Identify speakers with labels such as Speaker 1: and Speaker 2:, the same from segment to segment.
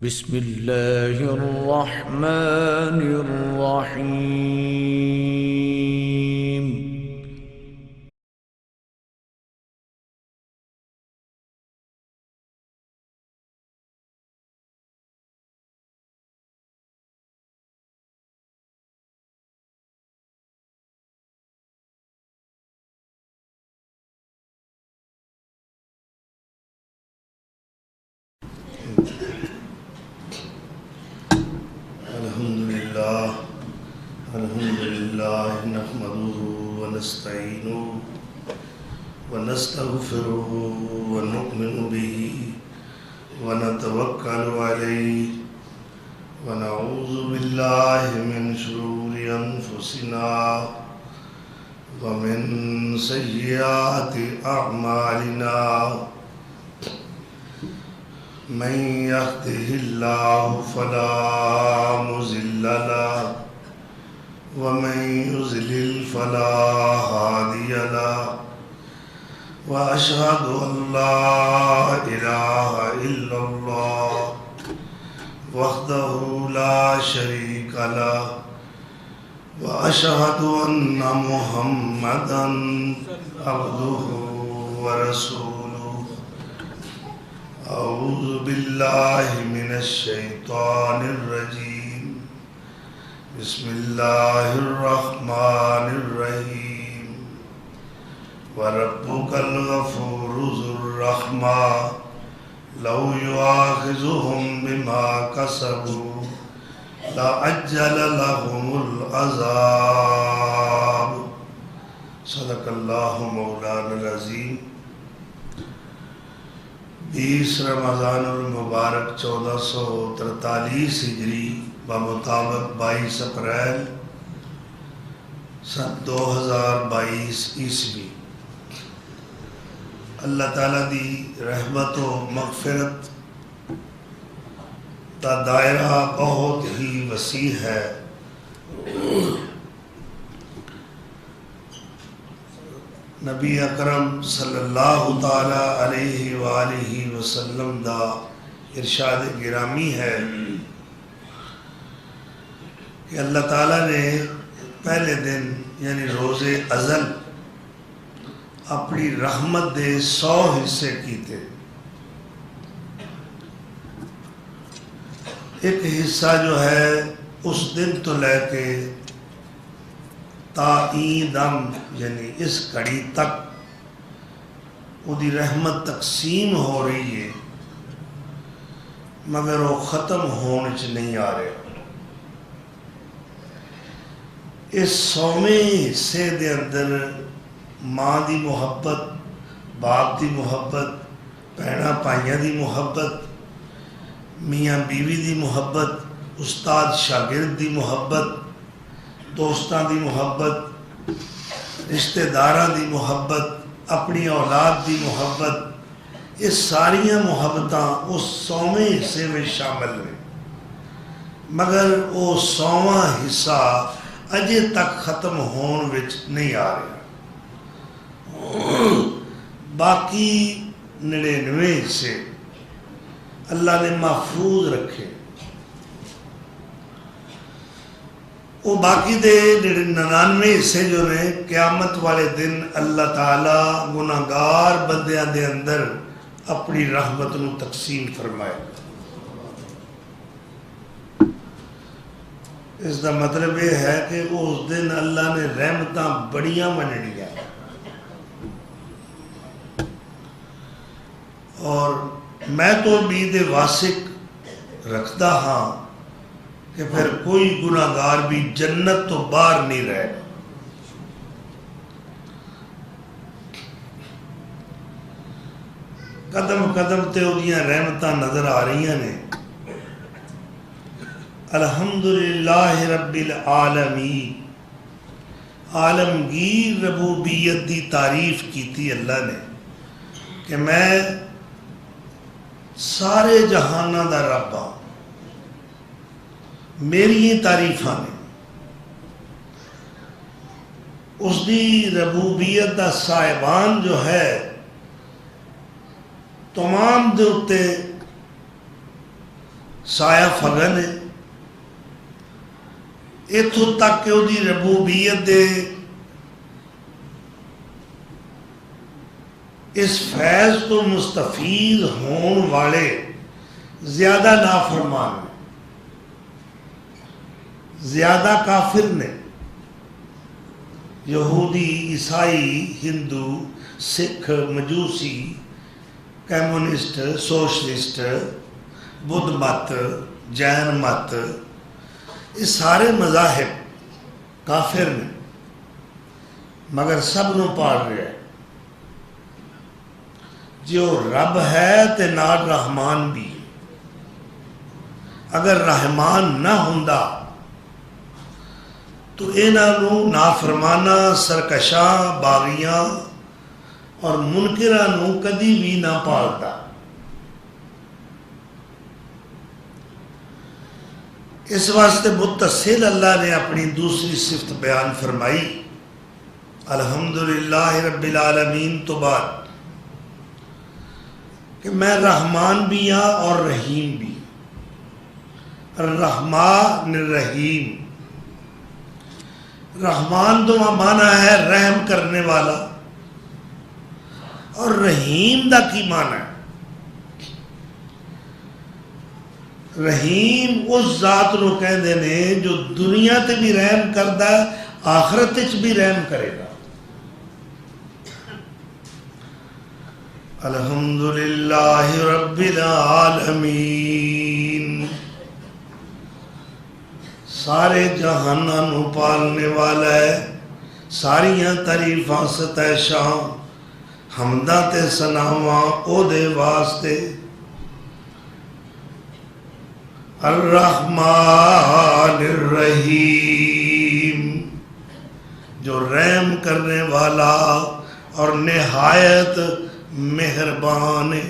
Speaker 1: بسم الله الرحمن الرحيم.
Speaker 2: الحمد لله نحمده ونستعينه ونستغفره ونؤمن به ونتوكل عليه ونعوذ بالله من شرور أنفسنا ومن سيئات أعمالنا من يهده الله فلا مضل له ومن يضلل فلا هادي له وأشهد أن لا إله إلا الله وحده لا شريك له وأشهد أن محمدا عبده ورسوله. أعوذ بالله من الشيطان الرجيم. بسم الله الرحمن الرحيم. وربك الغفور ذو الرحمة لو يؤاخذهم بما كسبوا لعجل لهم العذاب. صدق الله مولانا العظيم. 20 رمضان المبارک 1443 ہجری بمطابق 22 اپریل سن 2022 عیسوی. اللہ تعالیٰ دی رحمت و مغفرت دا دائرہ بہت ہی وسیع ہے. نبی اکرم صلی اللہ تعالی علیہ وآلہ وسلم دا ارشاد گرامی ہے کہ اللہ تعالیٰ نے پہلے دن یعنی روز ازل اپنی رحمت دے 100 حصے کیتے. ایک حصہ جو ہے اس دن تو لے کے تا این دم یعنی اس گھڑی تک وہ دی رحمت تقسیم ہو رہی ہے مگر وہ ختم ہونے چ نہیں آ رہے. اس 100ویں حصے دے اندر ماں دی محبت، باپ دی محبت، بہناں بھائیاں دی محبت، میاں بیوی دی محبت، استاد شاگرد دی محبت، دوستاں دی محبت، رشتہ داراں دی محبت، اپنی اولاد دی محبت، یہ ساریاں محبتاں اس 100ویں حصے میں شامل ہیں مگر وہ 100واں حصہ اجے تک ختم ہون وچ نہیں آ رہا. باقی 99 حصے اللہ نے محفوظ رکھے. وہ باقی دے 99 حصے جو نے قیامت والے دن اللہ تعالیٰ گناہگار بندیاں دے اندر اپنی رحمت نو تقسیم فرمائے. اس دا مطلب یہ ہے کہ اس دن اللہ نے رحمتاں بڑیاں مننیاں اور میں تو امید واسق رکھتا ہاں کہ پھر کوئی گناہگار بھی جنت تو باہر نہیں رہے گا. قدم قدم تے اودیاں رحمتاں نظر آ رہی ہیں. الحمدللہ رب العالمین. عالمگیر ربوبیت دی تعریف کی تھی اللہ نے کہ میں سارے جہانہ دا رب ہاں. میری یہ تعریفاں نے اس دی ربوبیت دا صاحبان جو ہے تمام دے اتے سایہ فگن ہے. اتوں تک کہ وہی ربوبیت دے اس فیض تو مستفید ہون والے زیادہ نافرمان نے، زیادہ کافر نے. یہودی، عیسائی، ہندو، سکھ، مجوسی، کمیونسٹ، سوشلسٹ، بدھ مت، جین مت، یہ سارے مذاہب کافر نے، مگر سب نو پال رہا ہے. جو رب ہے تے نال رحمان بھی. اگر رحمان نہ ہوندا تو انہوں نافرمانہ، سرکشاں، باغیاں اور منکراں نو کدی بھی نہ پالتا. اس واسطے متصل اللہ نے اپنی دوسری صفت بیان فرمائی الحمدللہ رب العالمین تو بعد کہ میں رحمان بھی ہاں اور رحیم بھی. الرحمن الرحیم. رحمان تو معنی ہے رحم کرنے والا، اور رحیم دا کی معنی ہے؟ رحیم اس ذات نو کہندے نے جو دنیا تے بھی رحم کردا ہے، آخرت وچ بھی رحم کرے گا. الحمدللہ رب العالمین. سارے جہاناں نو پالنے والا ہے. ساریاں تعریفاں ستائشاں حمداں تے ثناواں او دے واسطے. الرحمن الرحیم، جو رحم کرنے والا اور نہایت مہربان ہے.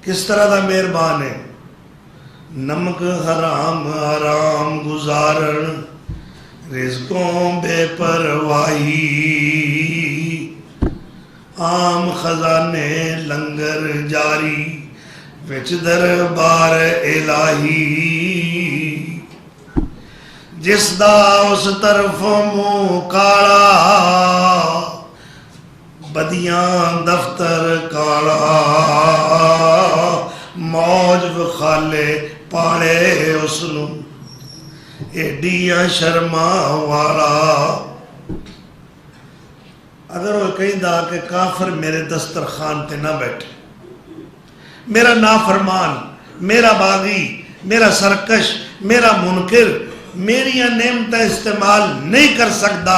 Speaker 2: کس طرح دا مہربان ہے؟ نمک حرام حرام گزارن، رزقوں بے پرواہی، عام خزانے لنگر جاری، وچ دربار الہی. جس دا اس طرف منہ کالا، بدیاں دفتر کالا، موج وخالے پاڑے اس نو ایڈیاں شرماں والا. اگر وہ کہیں دا کہ کافر میرے دسترخوان تے نہ بیٹھے، میرا نافرمان، میرا باغی، میرا سرکش، میرا منکر میری نعمتیں استعمال نہیں کر سکتا،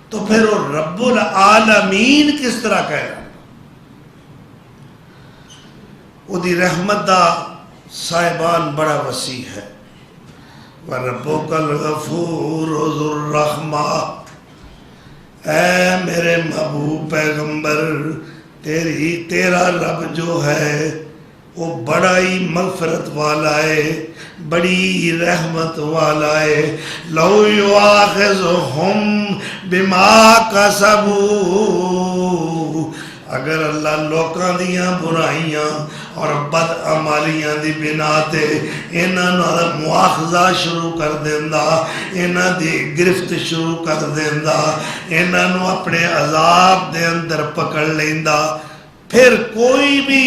Speaker 2: تو پھر وہ رب العالمین کس طرح کہے گا؟ وہ دی رحمت دا صاحبان بڑا وسیع ہے. وَرَبُّكَ الْغَفُورُ ذُو الرَّحْمَةِ. اے میرے محبوب پیغمبر، تیرا رب جو ہے وہ بڑا ہی مغفرت والا ہے، بڑی رحمت والا ہے. لَوْ يُؤَاخِذُهُمْ بِمَا كَسَبُوا. اگر اللہ لوکاں دیاں برائیاں اور بدعمالیاں دی بنا تے انہاں دا مواخذہ شروع کر دیندا، انہاں دی گرفت شروع کر دیندا، انہاں نو اپنے عذاب دے اندر پکڑ لیندا، پھر کوئی بھی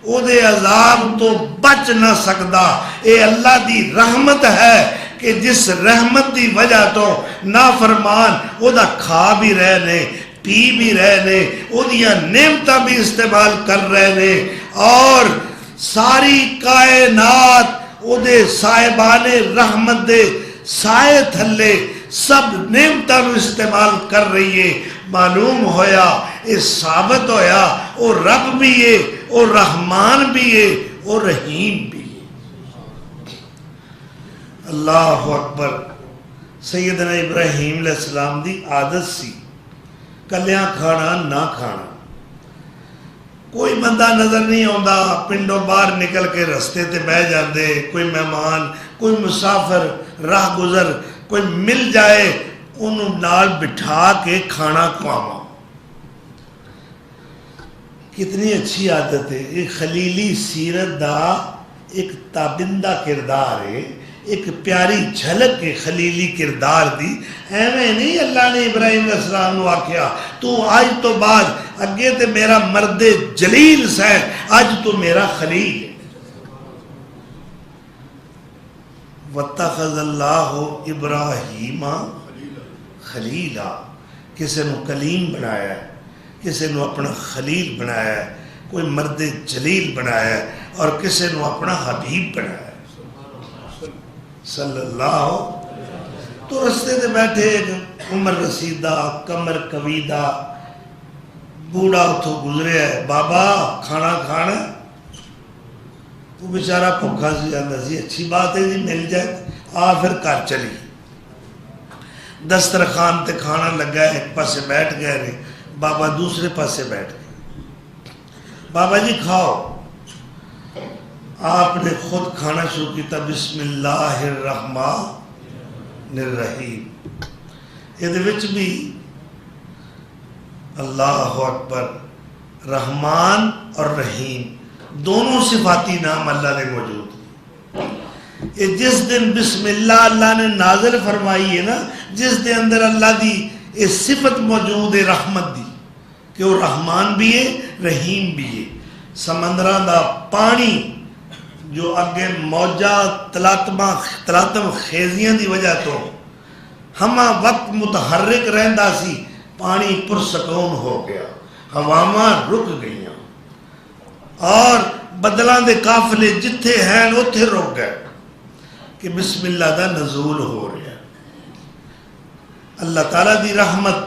Speaker 2: او دے عذاب تو بچ نہ سکدا. اے اللہ دی رحمت ہے کہ جس رحمت دی وجہ تو نافرمان او دا کھا بھی رہنے، پی بھی رہنے، او دیا نعمتاں بھی استعمال کر رہنے، اور ساری کائنات او دے صاحبان رحمت دے سائے تھلے سب نعمتاں استعمال کر رہی ہے. معلوم ہویا، یہ ثابت ہویا او رب بھی ہے، او رحمان بھی ہے، او رحیم بھی ہے. اللہ اکبر. سیدنا ابراہیم علیہ السلام دی عادت سی کلیاں کھانا نہ کھانا. کوئی بندہ نظر نہیں آتا، پنڈوں باہر نکل کے رستے تے بہ جاندے، کوئی مہمان، کوئی مسافر، راہ گزر کوئی مل جائے انہوں نال بٹھا کے کھانا کھواواں. کتنی اچھی عادت ہے. ایک خلیلی سیرت دا ایک تابندہ کردار ہے، ایک پیاری جھلک ہے خلیلی کردار دی. ایویں نہیں اللہ نے ابراہیم علیہ السلام کو آکھیا تو آج تو بعد اگے تے میرا مرد جلیل سا ہے، آج تو میرا خلیل ہے. وَاتَّخَذَ اللَّهُ إِبْرَاهِيمَ خلیلا، کسی نے کلیم بنایا ہے، کسی نے اپنا خلیل بنایا ہے، کوئی مرد جلیل بنایا ہے، اور کسی نے اپنا حبیب بنایا ہے صلی اللہ. تو رستے دے بیٹھے ایک عمر رسیدہ کمر کویدہ بوڑھا اتھو گزرے ہے، بابا کھانا کھانا. وہ بیچارہ بھوکھا سی جاتا سی، اچھی بات ہے جی مل جائے، آ پھر گھر چلی. دسترخوان تے کھانا لگا ہے، ایک پاسے بیٹھ گئے نے، بابا دوسرے پاسے بیٹھ گئے. بابا جی کھاؤ. آپ نے خود کھانا شروع کیتا، بسم اللہ الرحمن الرحیم. یہ وچ بھی اللہ اکبر، رحمان اور رحیم دونوں صفاتی نام اللہ نے موجود. یہ جس دن بسم اللہ اللہ نے نازل فرمائی ہے نا، جس دے اندر اللہ دی یہ صفت موجود ہے رحمت دی، کہ وہ رحمان بھی ہے رحیم بھی ہے. سمندران دا پانی جو اگے موجہ تلاتم خیزیاں دی وجہ تو ہما وقت متحرک رہندا سی، پانی پرسکون ہو گیا، ہواواں رک گئیاں، اور بدلان دے قافلے جتھے ہیں اتھے رک گئے کہ بسم اللہ دا نزول ہو رہا ہے. اللہ تعالیٰ دی رحمت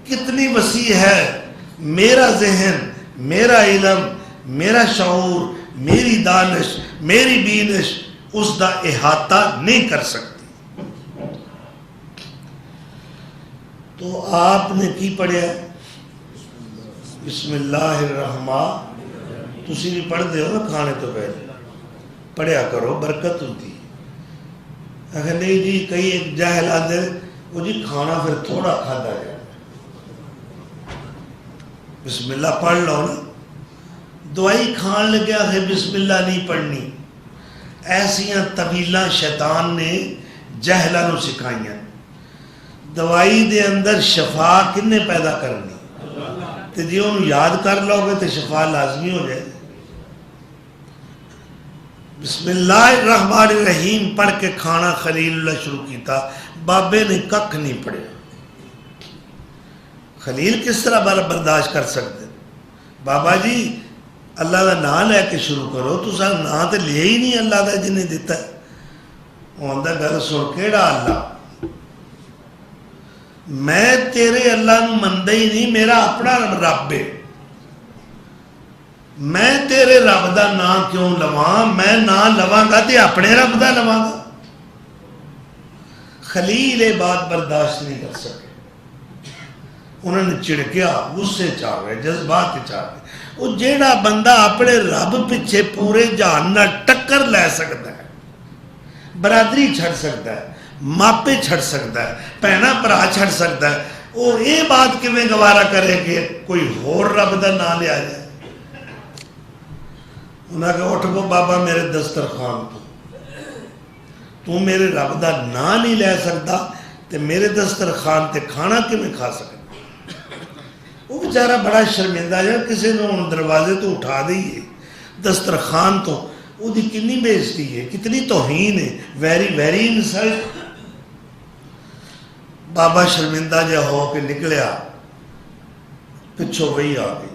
Speaker 2: کتنی وسیع ہے. میرا ذہن، میرا علم، میرا شعور، میری دانش، میری بینش اس دا احاطہ نہیں کر سکتی. تو آپ نے کی پڑھیا بسم اللہ الرحمن. تسی بھی پڑھ دے ہو نا کھانے تو پہلے، پڑھیا کرو، برکت ہوتی. اگر نہیں جی کئی ایک جاہل آدھے وہ جی کھانا پھر تھوڑا کھاتا ہے، بسم اللہ پڑھ لو نا. دوائی کھان لگیا ہے بسم اللہ نہیں پڑھنی. ایسیاں طویلاں شیطان نے جہلہ نو سکھائیاں. دوائی دے اندر شفا کنے پیدا کرنی، تو جی انہوں یاد کر لو گے تو شفا لازمی ہو جائے. بسم اللہ الرحمن الرحیم پڑھ کے کھانا خلیل اللہ شروع کیتا. بابے نے ککھ نہیں پڑھیا. خلیل کس طرح برداشت کر سکتے؟ بابا جی اللہ دا نام لے کے شروع کرو، تو سا نام تو لیا ہی نہیں اللہ دا جنہیں دیتا ہے. وہ اندر گھر سن کیڑا اللہ، میں تیرے اللہ نو مندہ ہی نہیں، میرا اپنا رب ہے. میں تیرے رب دا نام کیوں لواں؟ میں نام لواں گا تے اپنے رب دا لواں گا. خلیل یہ بات برداشت نہیں کر سکے. انہوں نے چڑکیا، غصے چاہ گئے، جذبات چاہ گئے. وہ جیڑا بندہ اپنے رب پیچھے پورے جہان نہ ٹکر لے سکتا ہے، برادری چھڑ سکتا ہے، ماپے چھڑ سکتا ہے، پہنا پرا چھڑ سکتا ہے، وہ یہ بات کیویں گوارا کرے کہ کوئی ہور رب دا نام لیا جائے. انہوں نے کہا اٹھ کو بابا میرے دسترخوان تو میرے رب دا نام نہیں لے سکتا تے میرے دسترخوان تے کھانا کیویں کھا سکتا. وہ بیچارہ بڑا شرمندہ ہے، کسی نے ان دروازے تو اٹھا دئیے دسترخوان تو، وہ دی کنی بے عزتی ہے، کتنی توہین ہے، ویری ویری انسلٹ. بابا شرمندہ جا ہو کے نکلیا، پچھو وہی آ گئی،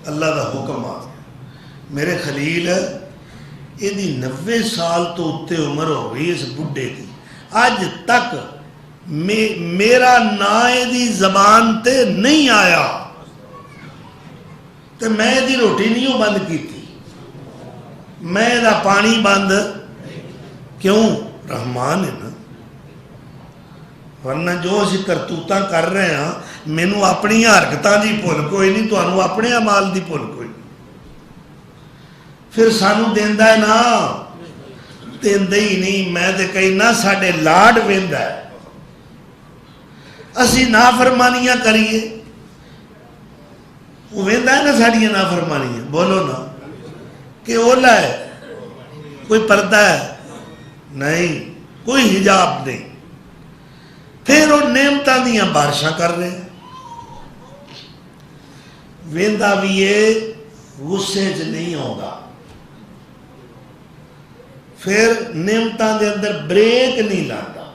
Speaker 2: اللہ دا حکم آ گیا. میرے خلیل یہ 90 سال تو اتے عمر ہو گئی اس بڈھے کی، آج تک میرا نا دی زبان تے نہیں آیا، تے میں دی روٹی نہیں بند کی تھی، میں دا پانی بند کیوں؟ رحمان ہے نا. ورنہ جو اسی کرتوتاں کر رہے ہیں مینوں اپنی حرکتاں دی بھول کوئی نہیں، تانوں اپنے اعمال دی بھول کوئی. پھر سانوں دیندا ہے نا، دیندا ہی نہیں. میں تے کہنا ساڈے لاڈ ویندا ہے، اسی نافرمانیاں کریے، وہ ویندا ہے نا ساڈیاں نافرمانیاں. بولو نا، کہ اولا ہے؟ کوئی پردہ ہے؟ نہیں، کوئی حجاب نہیں. پھر وہ نعمتاں دیاں بارشاں کر رہے ہیں. ویندا بھی یہ غصے چ نہیں ہوگا. پھر نعمتاں دے اندر بریک نہیں لاتا.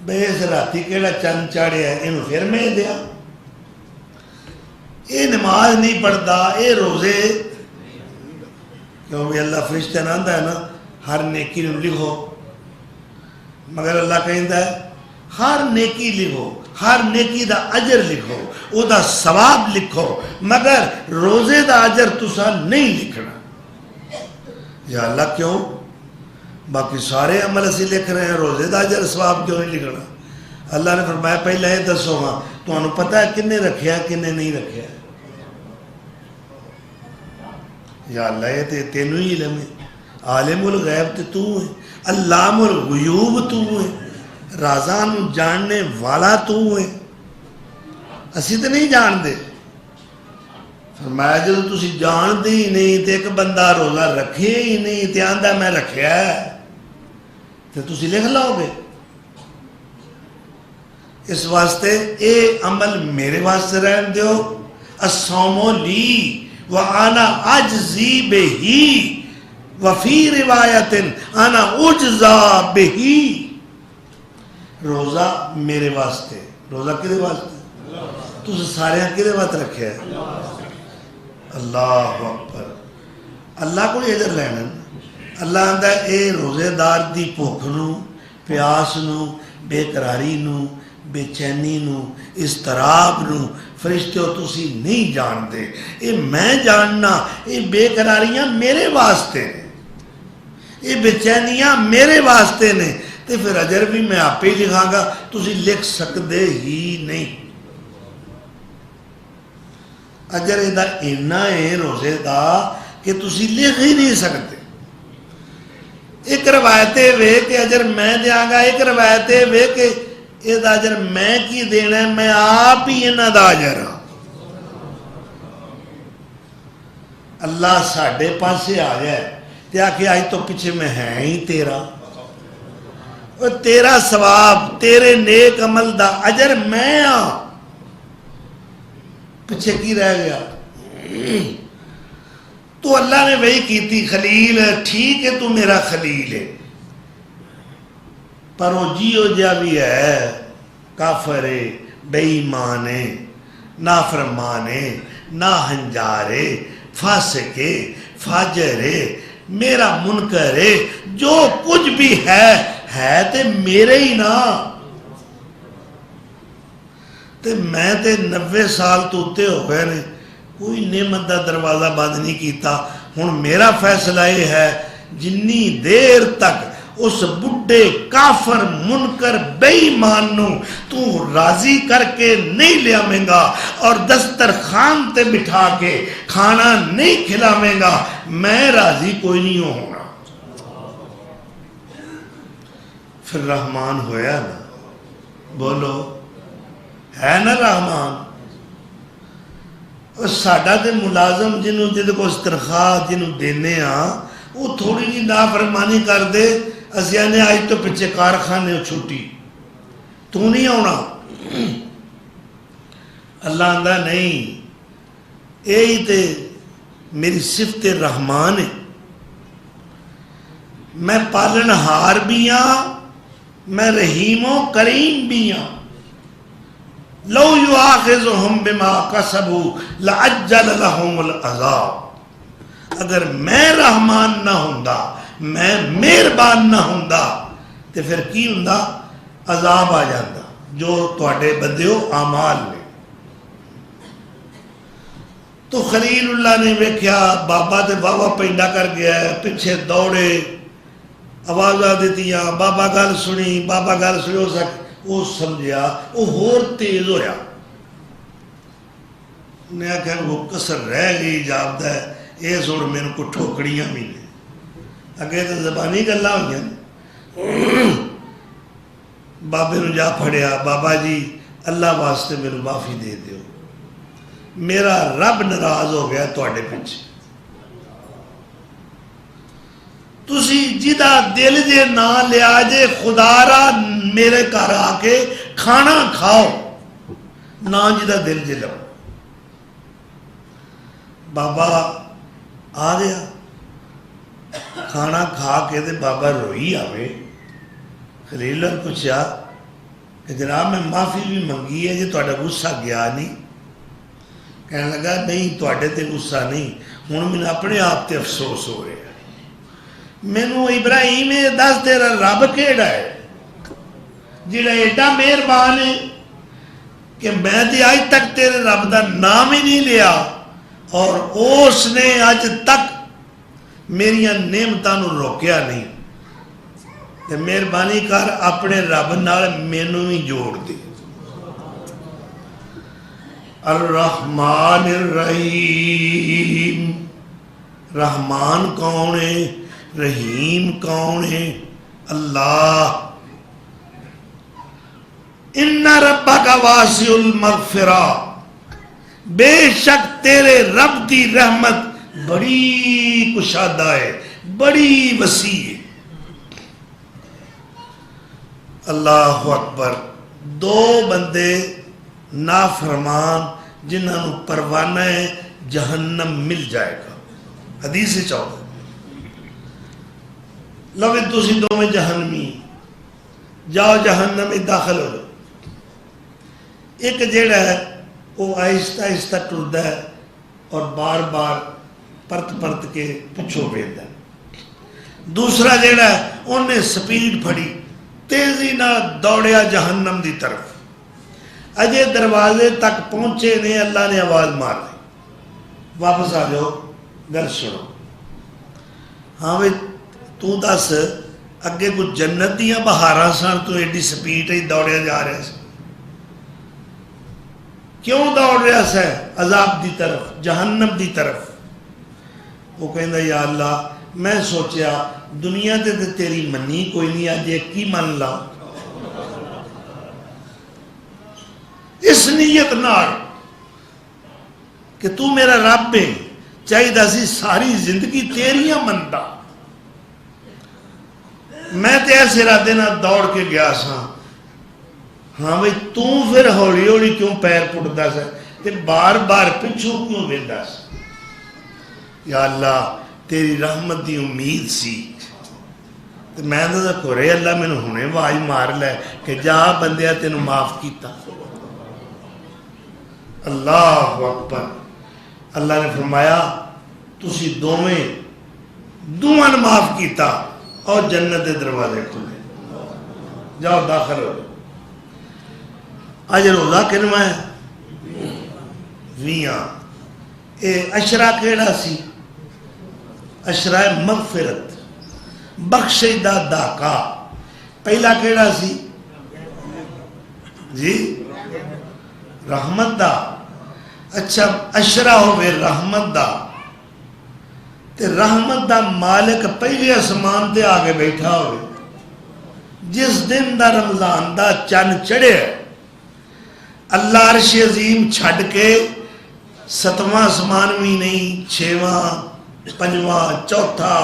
Speaker 2: بے اس راتی کیڑا چند چاڑیا ہے انہوں پھر میں دیا. یہ نماز نہیں پڑھتا، یہ روزے، کیونکہ اللہ فرشتہ نہ آتا ہے نا ہر نیکی نو لکھو، مگر اللہ کہتا ہے ہر نیکی لکھو، ہر نیکی دا اجر لکھو، او دا ثواب لکھو، مگر روزے دا اجر تسا نہیں لکھنا. یا اللہ کیوں؟ باقی سارے عمل اسی لکھ رہے ہیں، روزے دا اجر ثواب کیوں نہیں لکھنا؟ اللہ نے فرمایا پہلے یہ دسو ہاں تمہیں پتہ ہے کنے رکھیا کنے نہیں رکھیا؟ یا اللہ یہ تے تینوں ہی علم ہے. عالم الغیب تے تو ہے، علام الغیوب تو ہے، رازاں جاننے والا تو ہے. اسی تو نہیں جان دے. فرمایا جب تسی جان دے ہی نہیں تے ایک بندہ روزہ رکھے ہی نہیں تے آندہ میں رکھیا ہے تو تسی لکھ لاؤ گے. اس واسطے اے عمل میرے واسطے رہن دیو. الصوم لی وانا اجزی بہی وفی روایت انا اجزا بہی. روزہ میرے واسطے. روزہ کدے واسطے؟ تو سارے کدے واسطے رکھے ہیں؟ اللہ اکبر. اللہ کو اجر لینا. اللہ آندا اے روزے دار دی بھوک نو، پیاس نو، بے قراری نو، بے چینی نو، اضطراب نو فرشتے ہو تسی نہیں جان دے. اے میں جاننا. اے بے قراریاں میرے واسطے نے، یہ بے چینیاں میرے واسطے نے. تے پھر اجر بھی میں آپ ہی لکھاں گا، تسی لکھ سکتے ہی نہیں. اجر ایدہ اینا ہے روزے دا کہ تسی لکھ ہی نہیں سکتے. ایک روایتے وے کہ اجر میں دیاں گا، ایک روایتے وے کہ یہ اجر میں کی دینا ہے، میں آپ ہی انہاں دا اجر ہاں. اللہ ساڑھے پاسے آ گیا ہے تے آکے آئی تو پیچھے میں ہے ہی تیرا، اور تیرا ثواب تیرے نیک عمل دا اجر میں ہاں. پیچھے کی رہ گیا؟ تو اللہ نے وہی کی تھی خلیل ٹھیک ہے تو میرا خلیل ہے، پر وہ جیو جا بھی ہے، کافر ہے، بے ایمان ہے، نافرمان ہے، ناہنجار ہے، فاسق ہے، فاجر ہے، میرا منکر ہے. جو کچھ بھی ہے تے میرے ہی نا. تے میں تے 90 سال تو اتے ہو گئے نے کوئی نعمت دا دروازہ بند نہیں کیتا. ہن میرا فیصلہ یہ ہے جنی دیر تک اس بڈھے کافر منکر بے ایمان نو تو راضی کر کے نہیں لے آویں گا اور دسترخوان تے بٹھا کے کھانا نہیں کھلاویں گا، میں راضی کوئی نہیں ہونا. پھر رحمان ہویا نا. بولو ہے نا رحمان. ساڈا تے ملازم جنہوں جدے کو استرخواہ جنہوں دینے ہاں وہ تھوڑی جی نافرمانی کر دے اسی آنے آج تو پچھے کارخانے چھوٹی تو نہیں آنا. اللہ آندہ نہیں، یہی تے میری صفت رحمان ہے. میں پالن ہار بھی ہاں، میں رحیم و کریم بھی ہاں. لو یؤاخذہم بما کسبوا لعجل لہم العذاب. اگر میں رحمان نہ ہوندا، میں مہربان نہ ہوندا تے پھر کی ہوندا؟ عذاب آ جاندا جو تواڈے بندیو اعمال نے. تو خلیل اللہ نے ویکھیا بابا تے بابا پینڈا کر گیا ہے، پیچھے دوڑے آوازاں دتیاں، بابا گل سنی، بابا گل سنی. ہو سک وہ سمجھیا وہ ہور تیز ہویا. انہیں آکھا وہ کسر رہ گئی جاپتا ہے یہ سوڑ میرے کو ٹھوکڑیاں بھی نے. اگے تو زبانی گلہ ہوئی ہیں. بابے نو جا پھڑیا، بابا جی اللہ واسطے میرے معافی دے دیو، میرا رب ناراض ہو گیا تواڈے پیچھے. تسی جدا دل جے نہ لیا جے خدا را میرے گھر آ کے کھانا کھاؤ نہ جدا دل جے لو. بابا آ گیا کھانا کھا کے تے بابا روئی آوے. خلیل نے پوچھا کہ جناب میں معافی بھی منگی ہے جی تہاڈا غصہ گیا نہیں. کہنے لگا نہیں تہاڈے تے غصہ نہیں ہن مینوں اپنے آپ تے افسوس ہو رہا ہے. مینوں ابراہیم دس تیرا رب کیڑا ہے جڑا ایڈا مہربان ہے کہ میں تے اج تک تیرے رب دا نام ہی نہیں لیا اور اس نے اج تک میریاں نعمتاں نوں روکیا نہیں. تے مہربانی کر اپنے رب نال مینوں بھی جوڑ دے. الرحمن الرحیم. رحمان کون ہے رحیم کون ہے؟ اللہ. ان ربک واسع المغفرہ. بے شک تیرے رب دی رحمت بڑی کشادہ ہے بڑی وسیع ہے. اللہ اکبر. دو بندے نافرمان جنہاں نو پروانہ جہنم مل جائے گا. حدیث سے چاہو لو تسی دو میں جہنمی جاؤ جہنم میں داخل ہو جاؤ. ایک جیڑا ہے وہ آہستہ آہستہ ٹردا ہے اور بار بار پرت پرت کے پچھو ویندا ہے. دوسرا جیڑا ہے انہیں سپیڈ پھڑی تیزی نہ دوڑیا جہنم دی طرف. اجے دروازے تک پہنچے نے اللہ نے آواز مار دی واپس آ جاؤ گل سنو. ہاں بھائی تو دس اگے کچھ جنت دیاں بہاراں سن تو ایڈی سپیڈ ہی دوڑیا جا رہا سی کیوں دوڑ رہا سا عذاب دی طرف جہنم دی طرف. وہ کہندا یا اللہ میں سوچیا دنیا تے تیری منی کوئی نہیں اج ایک ہی من لا. اس نیت نال کہ تو میرا رب ہے چاہیے سی ساری زندگی تیریاں منتا. میں تے ایسے ارادے نال دوڑ کے گیا سا. ہاں بھئی تو پھر ہولی ہولی کیوں پیر پٹدا سا تے بار بار پچھو کیوں ویندا سا. یا اللہ تیری رحمت دی امید سی تے میں تو کورے اللہ مینوں ہنے آواز مار لے کہ جا بندیا تینوں معاف کیتا. اللہ اکبر. اللہ نے فرمایا تسی دوواں معاف کیتا اور جنت دے دروازے کھلے جاؤ داخل ہو. اج روزہ کنواں ہے 20. اے اشرا کیڑا سی؟ اشرا مغفرت بخشش دا داکا. پہلا کیڑا سی جی رحمت دا. اچھا اشرا ہوئے رحمت دا تے رحمت دا مالک پہلے اسمان تے آگے بیٹھا ہوئے. جس دن دا رمضان دا چند چڑھے اللہ عرش عظیم چھڑ کے 7واں اسمان بھی نہیں 6واں 5واں 4تھا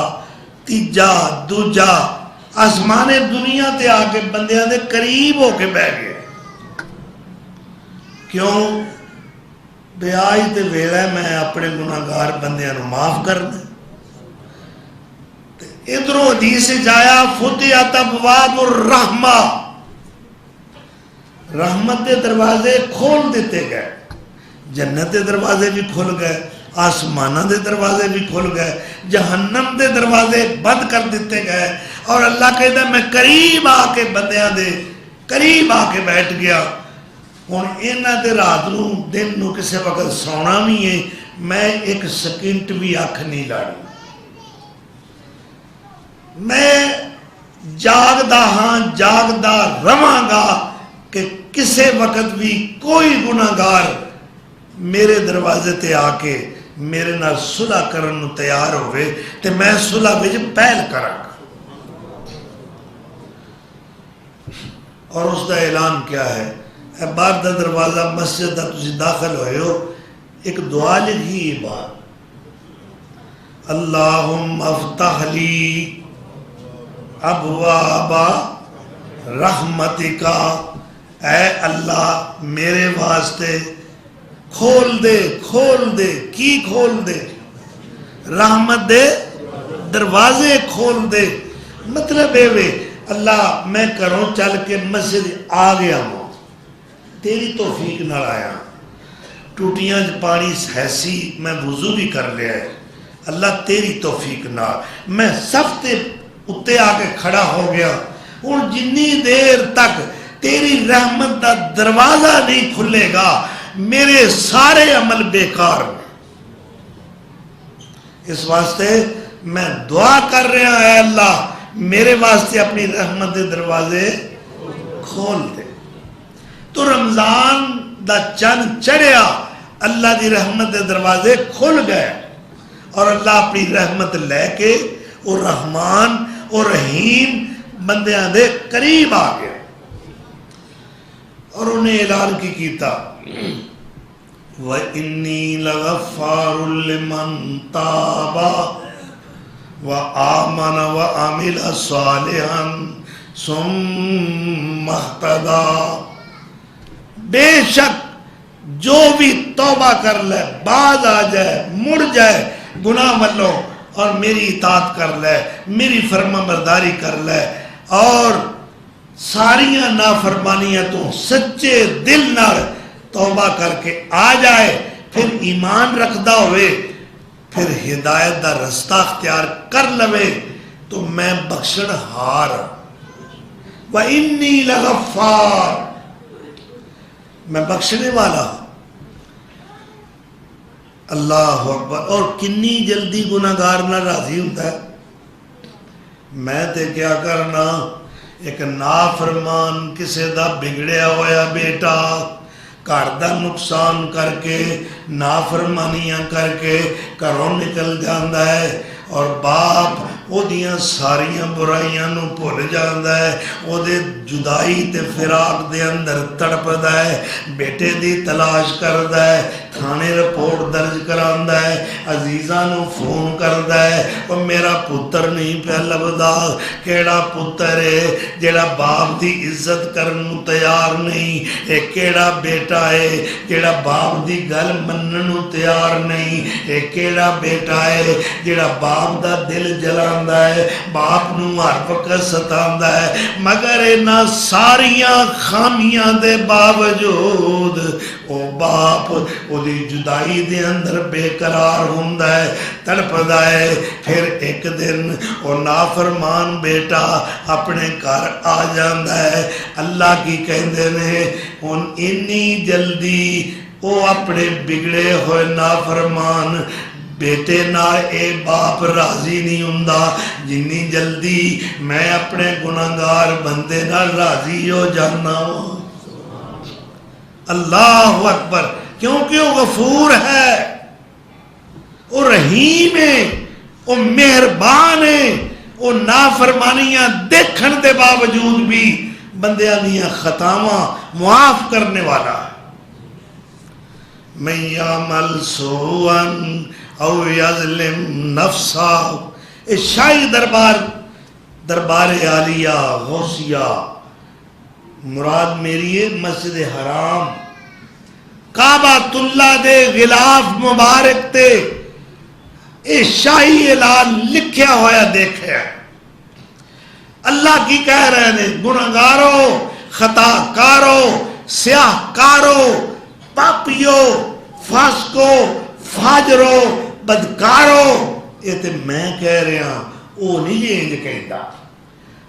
Speaker 2: 3جا 2جا آسمان دنیا تے آ کے بندیاں دے قریب ہو کے بہ گئے. کیوں؟ بیاج تے ویلا میں اپنے گناہگار بندیاں نو معاف کرنا. ادھروں حدیث جایا فتحت ابواب الرحمہ. رحمت دے دروازے کھول دیتے گئے. جنت دے دروازے بھی کھل گئے آسمانہ دے دروازے بھی کھل گئے جہنم دے دروازے بند کر دیتے گئے. اور اللہ کہتا میں قریب آ کے بندیاں دے قریب آ کے بیٹھ گیا. ہوں یہاں تے رات نو دن نو کسے وقت سونا بھی ہے میں ایک سیکنڈ بھی اکھ نہیں لاڑی. میں جاگدا ہاں جاگدا رواں گا کہ کسے وقت بھی کوئی گناہگار میرے دروازے تے آ کے میرے نال صلح کرن نو تیار ہوئے تے میں صلح وچ پہل کراں گا. اور اس دا اعلان کیا ہے؟ اے باہر دا دروازہ مسجد دا تسی داخل ہوئے ہو ایک دعا لکھی ہے بات اللہم افتح لی ابوابا رحمتکا، اے اللہ میرے واسطے کھول دے، کھول دے، کی کھول دے؟ رحمت دے دروازے کھول دے۔ مطلب ہے اللہ میں کروں چل کے مسجد آ گیا ہوں، تیری توفیق نہ آیا، ٹوٹیاں پانی ایسی میں وضو بھی کر لیا ہے، اللہ تیری توفیق نہ، میں صف تے اتے آ کے کھڑا ہو گیا ہوں، جنی دیر تک تیری رحمت دا دروازہ نہیں کھلے گا میرے سارے عمل بیکار ہیں۔ اس واسطے میں دعا کر رہا ہوں، اے اللہ میرے واسطے اپنی رحمت دے دروازے کھول دے۔ تو رمضان دا چند چڑھیا، اللہ دی رحمت دے دروازے کھل گئے اور اللہ اپنی رحمت لے کے اور رحمان اور رحیم بندیاں دے قریب آ گیا اور انہیں اعلان کی کیتا وَإِنِّي لَغَفَّارٌ لِمَنْ تَابَ وَآمَنَ وَعَمِلَ صَالِحًا ثُمَّ اهْتَدَىٰ، بے شک جو بھی توبہ کر لے، باز آ جائے، مڑ جائے گناہ والوں اور میری اطاعت کر لے، میری فرما برداری کر لے اور ساریاں نافرمانیاں تو سچے دل نال توبہ کر کے آ جائے، پھر ایمان رکھدا ہوئے، پھر ہدایت دا رستہ اختیار کر لوے، تو میں بخشن ہار وَإِنِّي لَغَفَّارٌ، میں بخشنے والا ہوں۔ اللہ اکبر۔ اور کنی جلدی گناہگار نہ راضی ہوتا ہے۔ میں تے کیا کرنا، ایک نافرمان کسے دا بگڑیا ہویا بیٹا گھر دا نقصان کر کے نافرمانیاں کر کے گھروں نکل جاندا ہے اور باپ او دیاں ساریاں برائیاں نو بھول جاندا ہے، او دے جدائی تے فراق دے اندر تڑپدا ہے، بیٹے دی تلاش کردا ہے، تھانے رپورٹ درج کراندا ہے، عزیزاں نو فون کردا ہے، او میرا پتر نہیں پہ لبدا، کیڑا پتر ہے جیڑا باپ دی عزت کرن نو تیار نہیں، اے کیڑا بیٹا ہے جیڑا باپ دی گل منن نو تیار نہیں، اے کیڑا بیٹا ہے جیڑا باپ دا دل جلاندا ہے، باپ نو ہر وقت ستاندا ہے، مگر انہاں ساریاں خامیاں دے باوجود او باپ او دی جدائی دے اندر بے قرار ہوندا ہے، تڑپدا ہے۔ پھر ایک دن او نافرمان بیٹا اپنے گھر آ جاندا ہے، اللہ کی کہندے نے ہن انی جلدی او اپنے بگڑے ہوئے نافرمان بیٹے نہ اے باپ راضی نہیں ہوندا جنی جلدی میں اپنے گناہگار بندے نہ راضی ہو جانا ہوں۔ اللہ اکبر۔ کیونکہ وہ غفور ہے، وہ رحیم ہے، وہ مہربان ہے، وہ نافرمانیاں دیکھن دے باوجود بھی بندیاں دیاں خطاواں معاف کرنے والا ہے۔ من یعمل سوءا او یظلم نفسا، اس شاہی دربار عالیہ غوثیہ، مراد میری ہے مسجد حرام، کعبۃ اللہ دے غلاف مبارک تے اے شاہی اعلان لکھیا ہویا دیکھے، اللہ کی کہہ رہے ہیں گناہگارو، خطا کارو، سیاہ کارو، پاپیو، فاسقو، فاجرو، بدکارو، یہ تے میں کہہ رہا ہوں، وہ نہیں یہ انج کہتا،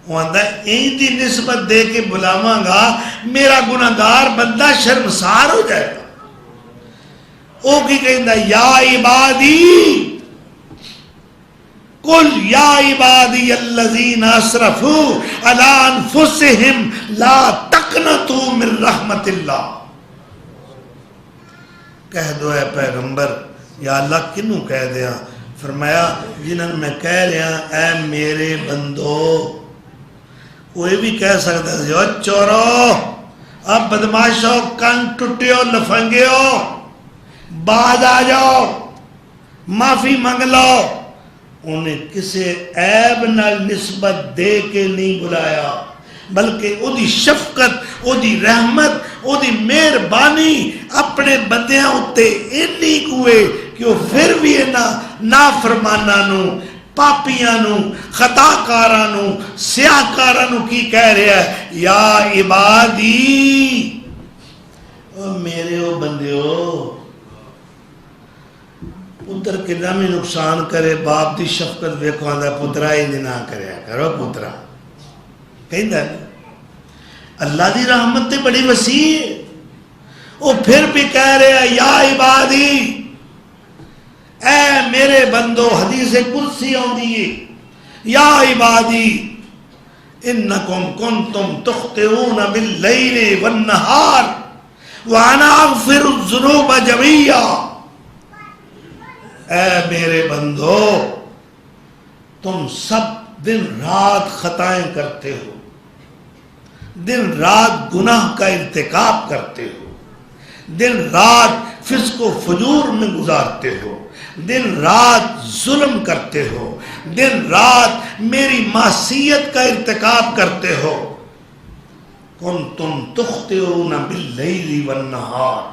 Speaker 2: وہ آندہ این دی نسبت دے کے بلاواں گا میرا گناہگار بندہ شرمسار ہو جائے گا۔ وہ کی کہتا یا عبادی قل یا عبادی الذین اسرفوا علی انفسہم لا تقنطوا من رحمت اللہ، کہہ دو اے پیغمبر، یا اللہ کنوں کہہ دیا؟ فرمایا جنہوں میں کہہ رہا اے میرے بندو، کوئی بھی کہہ سکتا ہے او چورو، اب بدماشو، کن ٹٹیو، لفنگیو، باز آ جاؤ، معافی منگ لو، انہیں کسے عیب نال نسبت دے کے نہیں بلایا، بلکہ او دی شفقت، او دی رحمت، او دی مہربانی اپنے بندیاں اتے اتنی کوئے کہ وہ پھر بھی نافرماناں نو، پاپیاں نو، خطاکاراں نو، سیاہکاراں نو کی کہہ رہا ہے، یا عبادی، او میرے او بندیو، پتر کنا میں نقصان کرے باپ دی شفقت ویکھو آندا پترا ہی نہ کریا کرو پترا کہیں دا اللہ دی رحمت تے بڑی وسیع ہے، وہ پھر بھی کہہ رہے ہیں یا عبادی، اے میرے بندو، حدیث قدسی آندی ہے، یا عبادی انکم کنتم تخطئون باللیل والنہار وانا اغفر الذنوب جميعا، اے میرے بندو تم سب دن رات خطائیں کرتے ہو، دن رات گناہ کا ارتکاب کرتے ہو، دن رات فسق و فجور میں گزارتے ہو، دن رات ظلم کرتے ہو، دن رات میری معصیت کا ارتکاب کرتے ہو، کنتم تخطئون باللیل والنہار،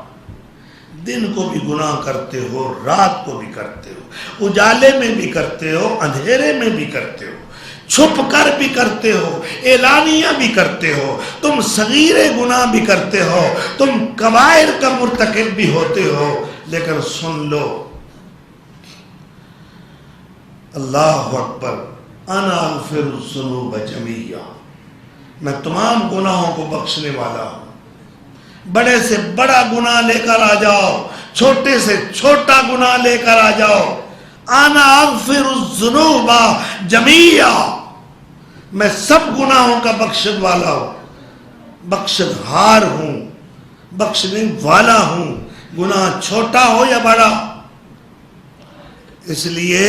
Speaker 2: دن کو بھی گناہ کرتے ہو، رات کو بھی کرتے ہو، اجالے میں بھی کرتے ہو، اندھیرے میں بھی کرتے ہو، چھپ کر بھی کرتے ہو، اعلانیہ بھی کرتے ہو، تم صغیر گناہ بھی کرتے ہو، تم کبائر کا مرتکب بھی ہوتے ہو، لیکن سن لو اللہ اکبر، انا اغفر الذنوب جميعا، میں تمام گناہوں کو بخشنے والا ہوں، بڑے سے بڑا گناہ لے کر آ جاؤ، چھوٹے سے چھوٹا گناہ لے کر آ جاؤ، انا اغفر الذنوب جميعا، میں سب گناہوں کا بخشن والا ہوں، بخشن ہار ہوں، بخشنے والا ہوں، گناہ چھوٹا ہو یا بڑا، اس لیے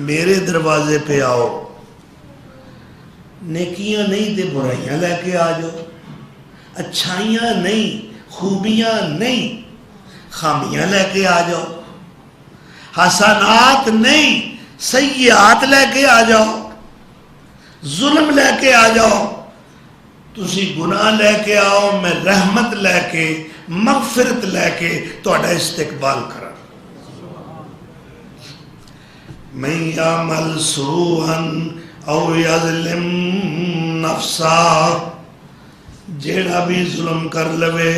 Speaker 2: میرے دروازے پہ آؤ، نیکیاں نہیں دے برائیاں لے کے آ جاؤ، اچھائیاں نہیں، خوبیاں نہیں، خامیاں لے کے آ جاؤ، حسنات نہیں، سیئات لے کے آ جاؤ، ظلم لے کے آ جاؤ، تسی گناہ لے کے آؤ، میں رحمت لے کے، مغفرت لے کے تہاڈا استقبال کرا، من یعمل سوءا او یظلم نفسا، جیڑا بھی ظلم کر لوے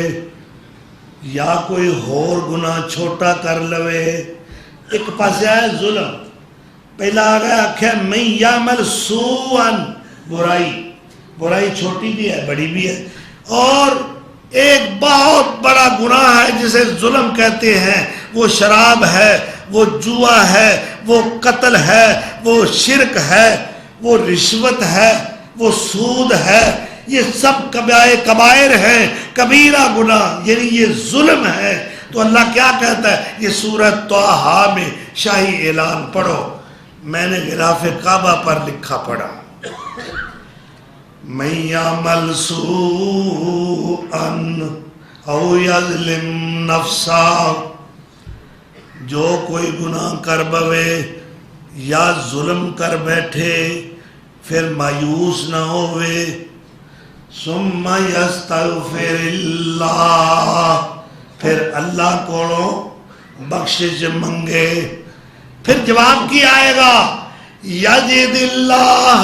Speaker 2: یا کوئی اور گناہ چھوٹا کر لوے، ایک پاسے آئے ظلم، پہلا آگیا آکھیا من یعمل سوءا، برائی چھوٹی بھی ہے بڑی بھی ہے، اور ایک بہت بڑا گناہ ہے جسے ظلم کہتے ہیں، وہ شراب ہے، وہ جوا ہے، وہ قتل ہے، وہ شرک ہے، وہ رشوت ہے، وہ سود ہے، یہ سب کبائر ہیں، کبیرہ گناہ، یعنی یہ ظلم ہے۔ تو اللہ کیا کہتا ہے؟ یہ سورہ طٰہٰ میں شاہی اعلان پڑھو، میں نے غلاف کعبہ پر لکھا پڑھا، من یعمل سوءا او یظلم نفسا، جو کوئی گناہ کر بوے یا ظلم کر بیٹھے پھر مایوس نہ ہوئے، ثم یستغفر اللہ، پھر اللہ کو بخشش منگے، پھر جواب کی آئے گا، یجد اللہ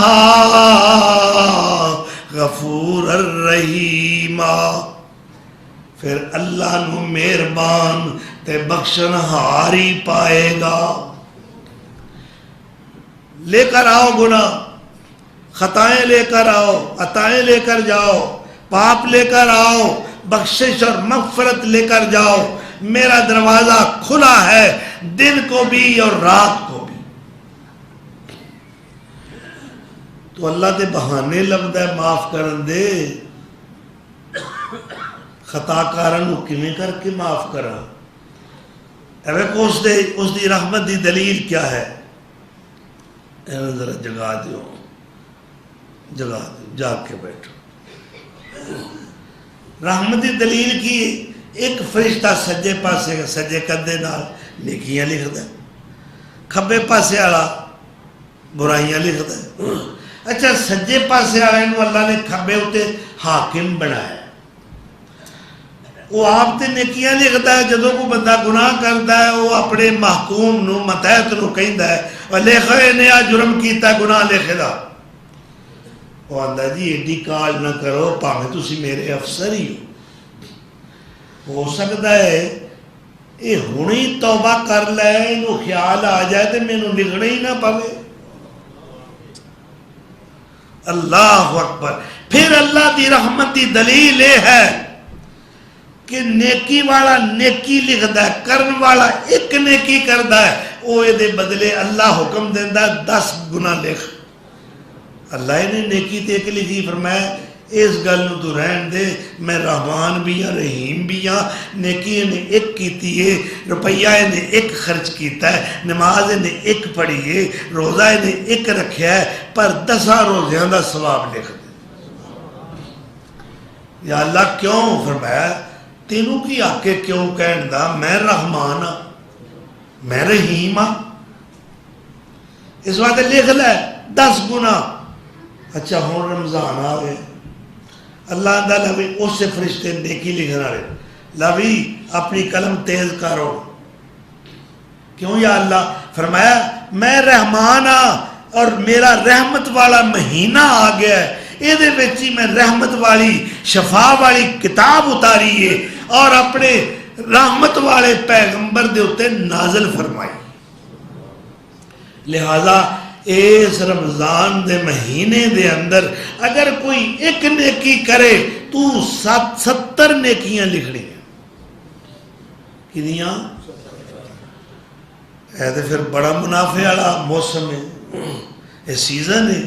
Speaker 2: غفور الرحیم، پھر اللہ نو مہربان تے بخشن ہاری پائے گا۔ لے کر آؤ گناہ، خطائیں لے کر آؤ، عطائیں لے کر جاؤ، پاپ لے کر آؤ، بخشش اور مغفرت لے کر جاؤ، میرا دروازہ کھلا ہے دن کو بھی اور رات کو بھی۔ تو اللہ دے بہانے لبدا ہے معاف کرن دے، خطا کارن کیویں کر کے معاف کرا؟ اس دی رحمت دی دلیل کیا ہے؟ ذرا جگا دیو، جاگ کے بیٹھو۔ رحمت دی دلیل کی ایک فرشتہ سجے پاسے سجے کندھے نال نیکیاں لکھدا ہے، کھبے پاسے والا برائیاں لکھتا ہے. اچھا سجے پاسے والے نو اللہ نے کھبے اتنے حاکم بنایا. وہ آپ تے نیکیاں لکھتا ہے. جدوں کوئی بندہ گناہ کرتا ہے وہ اپنے محکوم نو متحت نو کہندا ہے اور لکھو نے آ جرم کیتا ہے گناہ لکھے دا. وہ آندا جی ایڈی کال نہ کرو بھاویں تسی میرے افسر ہی ہو سکتا ہے یہ ہن ہی توبہ کر لے انہوں خیال آ جائے تو مینوں لکھنا ہی نہ پوے. اللہ اکبر. پھر اللہ دی رحمت دی دلیل یہ ہے کہ نیکی والا نیکی لکھدا ہے, کرن والا ایک نیکی کردا ہے, وہ یہ بدلے اللہ حکم دیندا 10 گناہ لکھ. اللہ نے نیکی تے ایک لکھی, فرمایا اس گل نو تو رہن دے, میں رحمان بھی ہاں رحیم بھی ہاں. نیکی نے ایک کیتی ہے, روپیہ نے ایک خرچ کیتا ہے, نماز نے ایک پڑھی ہے, روزہ نے ایک رکھیا ہے, پر 10 روزیاں دا ثواب لکھ دے. یا اللہ کیوں؟ فرمایا تینوں کی آکے کیوں کہن دا, میں رحمان ہاں میں رحیم ہاں, اس وقت لکھ لے 10 گناہ. اچھا ہوں رمضان آ گئے, اللہ آندا لوی اس سے فرشتے نیکی لکھنا رہے, لوی اپنی قلم تیز کرو. کیوں یا اللہ؟ فرمایا میں رحمان ہاں اور میرا رحمت والا مہینہ آ گیا ہے, یہ ہی میں رحمت والی شفا والی کتاب اتاری ہے اور اپنے رحمت والے پیغمبر دے اتے نازل فرمائی. لہذا اس رمضان دے مہینے دے اندر اگر کوئی ایک نیکی کرے تو 70 نیکیاں لکھنی ہیں. کنیاں؟ اے تو پھر بڑا منافع والا موسم ہے, یہ سیزن ہے,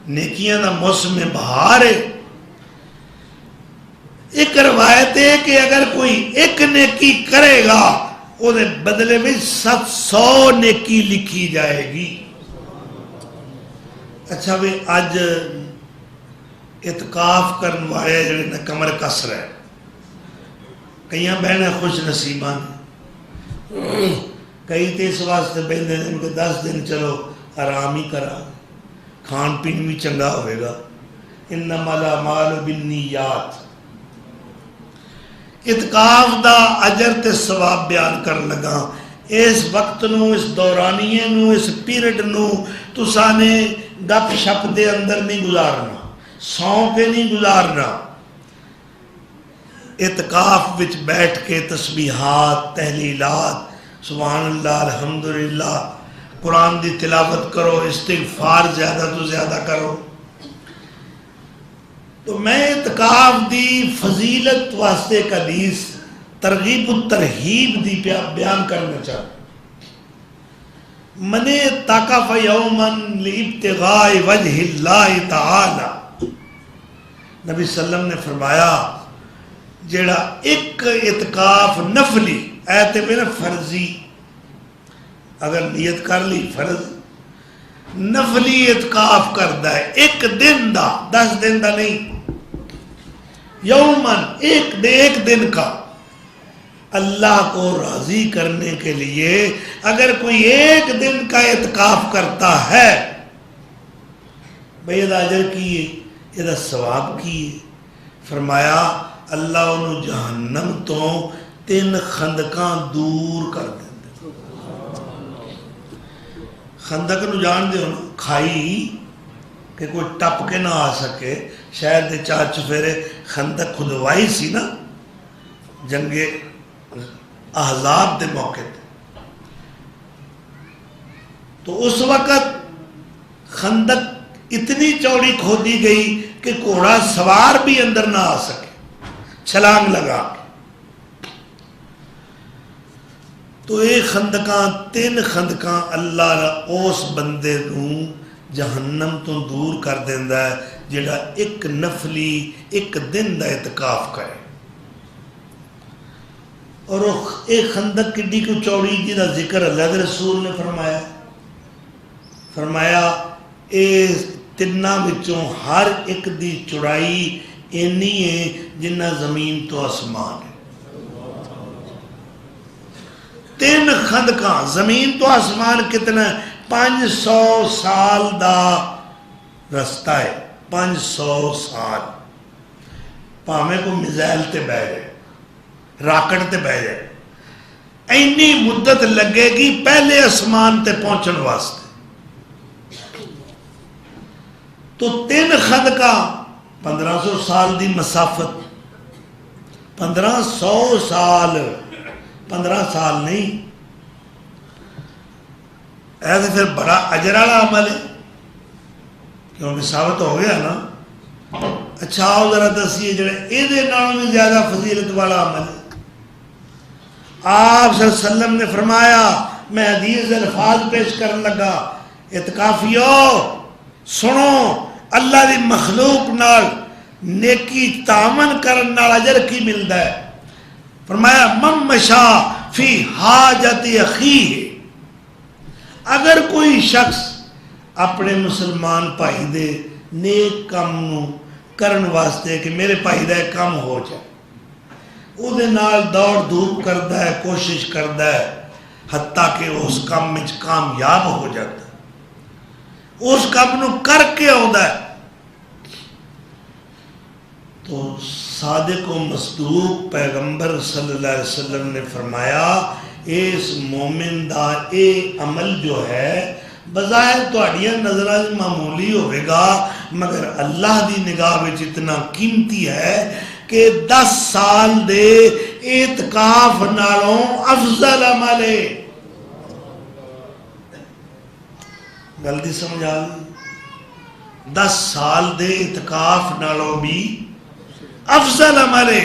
Speaker 2: نیکیاں دا موسم ہے, بہار ہے. ایک روایت ہے کہ اگر کوئی ایک نیکی کرے گا وہ دے بدلے میں 700 نیکی لکھی جائے گی. اچھا بھی اج اعتکاف کرن والے جڑے کمر کس رہے, کئی بہنیں خوش نصیبان, کئی تو اس واسطے بہنے دن کہ 10 دن چلو آرام ہی کرا, کھان پین بھی چنگا ہوئے گا. انما الاعمال بالنیات. اعتکاف دا اجر تے ثواب بیان کر لگا. اس وقت نو, اس دورانیے نو, اس پیریڈ نو تساں نے گپ شپ دے اندر نہیں گزارنا, سو کے نہیں گزارنا. اعتکاف وچ بیٹھ کے تسبیحات, تحلیلات, سبحان اللہ, الحمدللہ, قرآن دی تلاوت کرو, استغفار زیادہ تو زیادہ کرو. تو میں اعتکاف دی فضیلت واسطے ایک حدیث ترغیب و ترہیب دی بیان کرنا چاہتا. من اعتکف یوما لابتغاء وجہ اللہ تعالی, نبی صلی اللہ علیہ وسلم نے فرمایا جیڑا ایک اعتکاف نفلی, ایت میں فرضی, اگر نیت کر لی فرض, نفلی اعتکاف کرتا ہے ایک دن دا, 10 دن دا نہیں, یومن ایک دن کا, اللہ کو راضی کرنے کے لیے اگر کوئی ایک دن کا اعتکاف کرتا ہے, بھئی یہ اجر کی ہے, یہ ثواب کی ہے. فرمایا اللہ انہوں جہنم تو 3 خندقاں دور کر دیں. خندق نو جان دے ہونا, کھائی کہ کوئی ٹپ کے نہ آ سکے, شاید دے 4 چفیرے خندق کھدوائی سی نا جنگ احزاب دے موقع تے, تو اس وقت خندق اتنی چوڑی کھودی گئی کہ گھوڑا سوار بھی اندر نہ آ سکے, چھلانگ لگا کے. تو یہ خندقاں 3 خندقاں اللہ اس بندے نو جہنم تو دور کر دیندا ہے جڑا ایک نفلی ایک دن دا اعتکاف کرے. اور ایک خندق کڈی کو چوڑی جی دا ذکر اللہ کے رسول نے فرمایا اے 3 وچوں ہر ایک دی چوڑائی اینی ہے جنہ زمین تو آسمان ہے. 3 خندقاں, زمین تو آسمان کتنا ہے؟ 500 سال دا رستہ ہے، 500 سال، پاویں کو میزائل تے بہ جائے، راکٹ تے بہ جائے، اینی مدت لگے گی پہلے آسمان تے پہنچن واسطے۔ تو 3 خندقہ 1500 سال دی مسافت، 1500 سال، 15 سال نہیں، ایسے پھر بڑا اجر والا عمل ہے، کیونکہ ثابت ہو گیا نا۔ اچھا آؤ ذرا دسیے جڑے یہ نالوں بھی زیادہ فضیلت والا عمل ہے۔ آپ صلی اللہ علیہ وسلم نے فرمایا، میں حدیث الفاظ پیش کرنے لگا، اعتکافیو سنو، اللہ دی مخلوق نال نیکی تعاون کرن نال اجر کی ملدا ہے؟ فرمایا من مشا فی حاجت اخیہ، اگر کوئی شخص اپنے مسلمان بھائی دے نیک کام نو کرن واسطے کہ میرے بھائی دا کام ہو جائے، او دے نال دوڑ دھوپ کردا ہے، کوشش کردا ہے، حتیٰ کہ اس کام میں کامیاب ہو جاتا ہے، اس کام نو کر کے آਉਂدا ہے، تو صادق و مصدوق پیغمبر صلی اللہ علیہ وسلم نے فرمایا اس مومن دا اے عمل جو ہے بظاہر تہاڈیاں نظراں وچ معمولی ہوئے گا، مگر اللہ دی نگاہ وچ اتنا قیمتی ہے کہ 10 سال دے اعتکاف نالوں افضل عمل ہے۔ گل دی سمجھ آ گئی؟ 10 سال دے اعتکاف نالوں بھی افضل عمل ہے۔